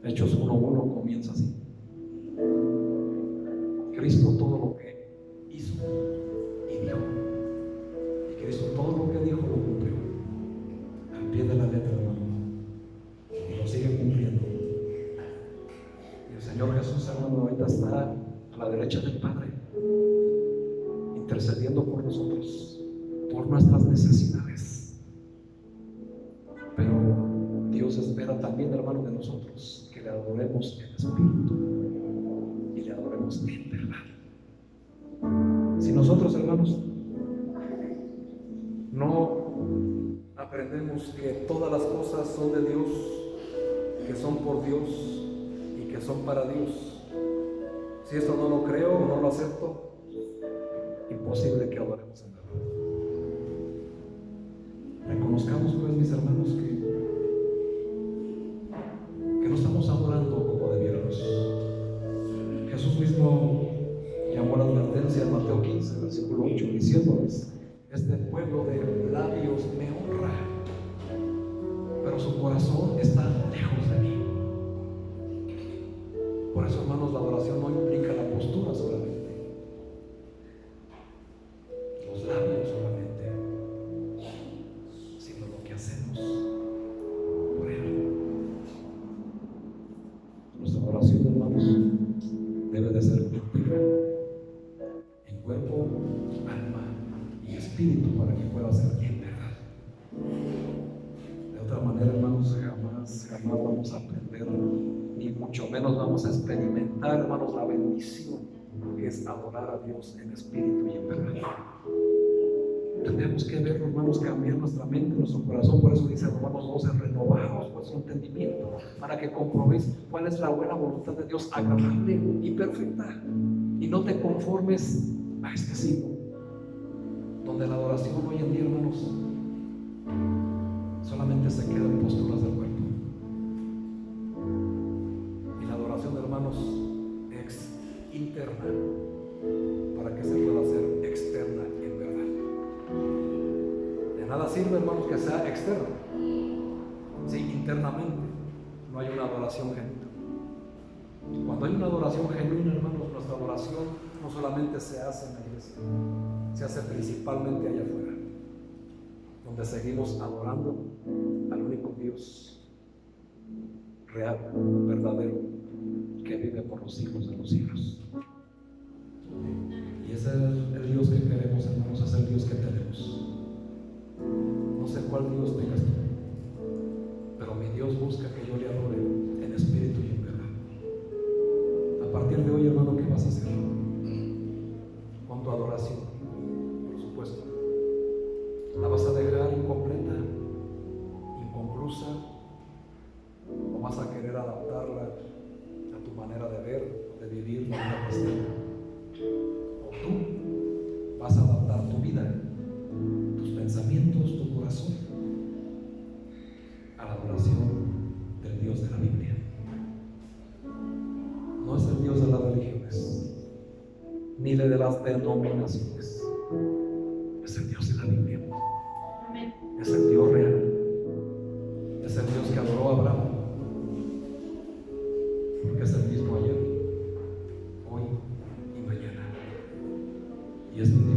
Hechos 1:1 comienza así: Cristo todo lo que hizo y dijo, y Cristo todo lo que dijo lo cumplió al pie de la letra, hermano, y lo sigue cumpliendo. Y el Señor Jesús, hermano, ahorita está a la derecha del Padre, intercediendo por nosotros, por nuestras necesidades. Pero Dios espera también, hermano, de nosotros que le adoremos en espíritu y le adoremos en verdad. Si nosotros, hermanos, no aprendemos que todas las cosas son de Dios, que son por Dios y que son para Dios, si esto no lo creo o no lo acepto, imposible que adoremos en verdad. Reconozcamos, pues, mis hermanos, que no estamos adorando como debiéramos. Jesús mismo llamó la advertencia en Mateo 15, versículo 8, diciéndoles: este pueblo de labios me honra, pero su corazón está lejos de mí. Por eso, hermanos, la adoración no implica la postura solamente, los labios solamente, sino lo que hacemos por Él. Nuestra adoración, hermanos, debe de ser íntegra, en cuerpo, alma y espíritu, para que pueda ser en verdad. De otra manera, hermanos, jamás vamos a aprender, ni mucho menos vamos a experimentar, hermanos, la bendición que es adorar a Dios en espíritu y en verdad. Tenemos que ver, hermanos, cambiar nuestra mente, nuestro corazón. Por eso dice Romanos 12, renovaos vuestro entendimiento, para que comprobéis cuál es la buena voluntad de Dios, agradable y perfecta. Y no te conformes a este siglo, donde la adoración hoy en día, hermanos, solamente se queda en posturas del cuerpo. Y la adoración, hermanos, es interna, para que se pueda hacer externa en verdad. De nada sirve, hermanos, que sea externa si internamente no hay una adoración genuina. Cuando hay una adoración genuina, hermanos, nuestra adoración no solamente se hace en la iglesia, se hace principalmente allá afuera, donde seguimos adorando al único Dios real, verdadero, que vive por los siglos de los siglos. Y ese es el Dios que queremos, hermanos, es el Dios que tenemos. No sé cuál Dios tengas tú, pero mi Dios busca que yo le adore en espíritu y en verdad. A partir de hoy, hermano, ¿qué vas a hacer con tu adoración? Por supuesto, ¿la vas a dejar incompleta, inconclusa, o vas a querer adaptarla a tu manera de ver, de vivir la vida cristiana? ¿O tú vas a adaptar tu vida, tus pensamientos, tu corazón a la adoración del Dios de la Biblia? No es el Dios de las religiones, ni de las denominaciones. Es el Dios de la Biblia. Es el Dios real. Es el Dios que adoró a Abraham, porque es el mismo ayer, hoy y mañana. Y es mi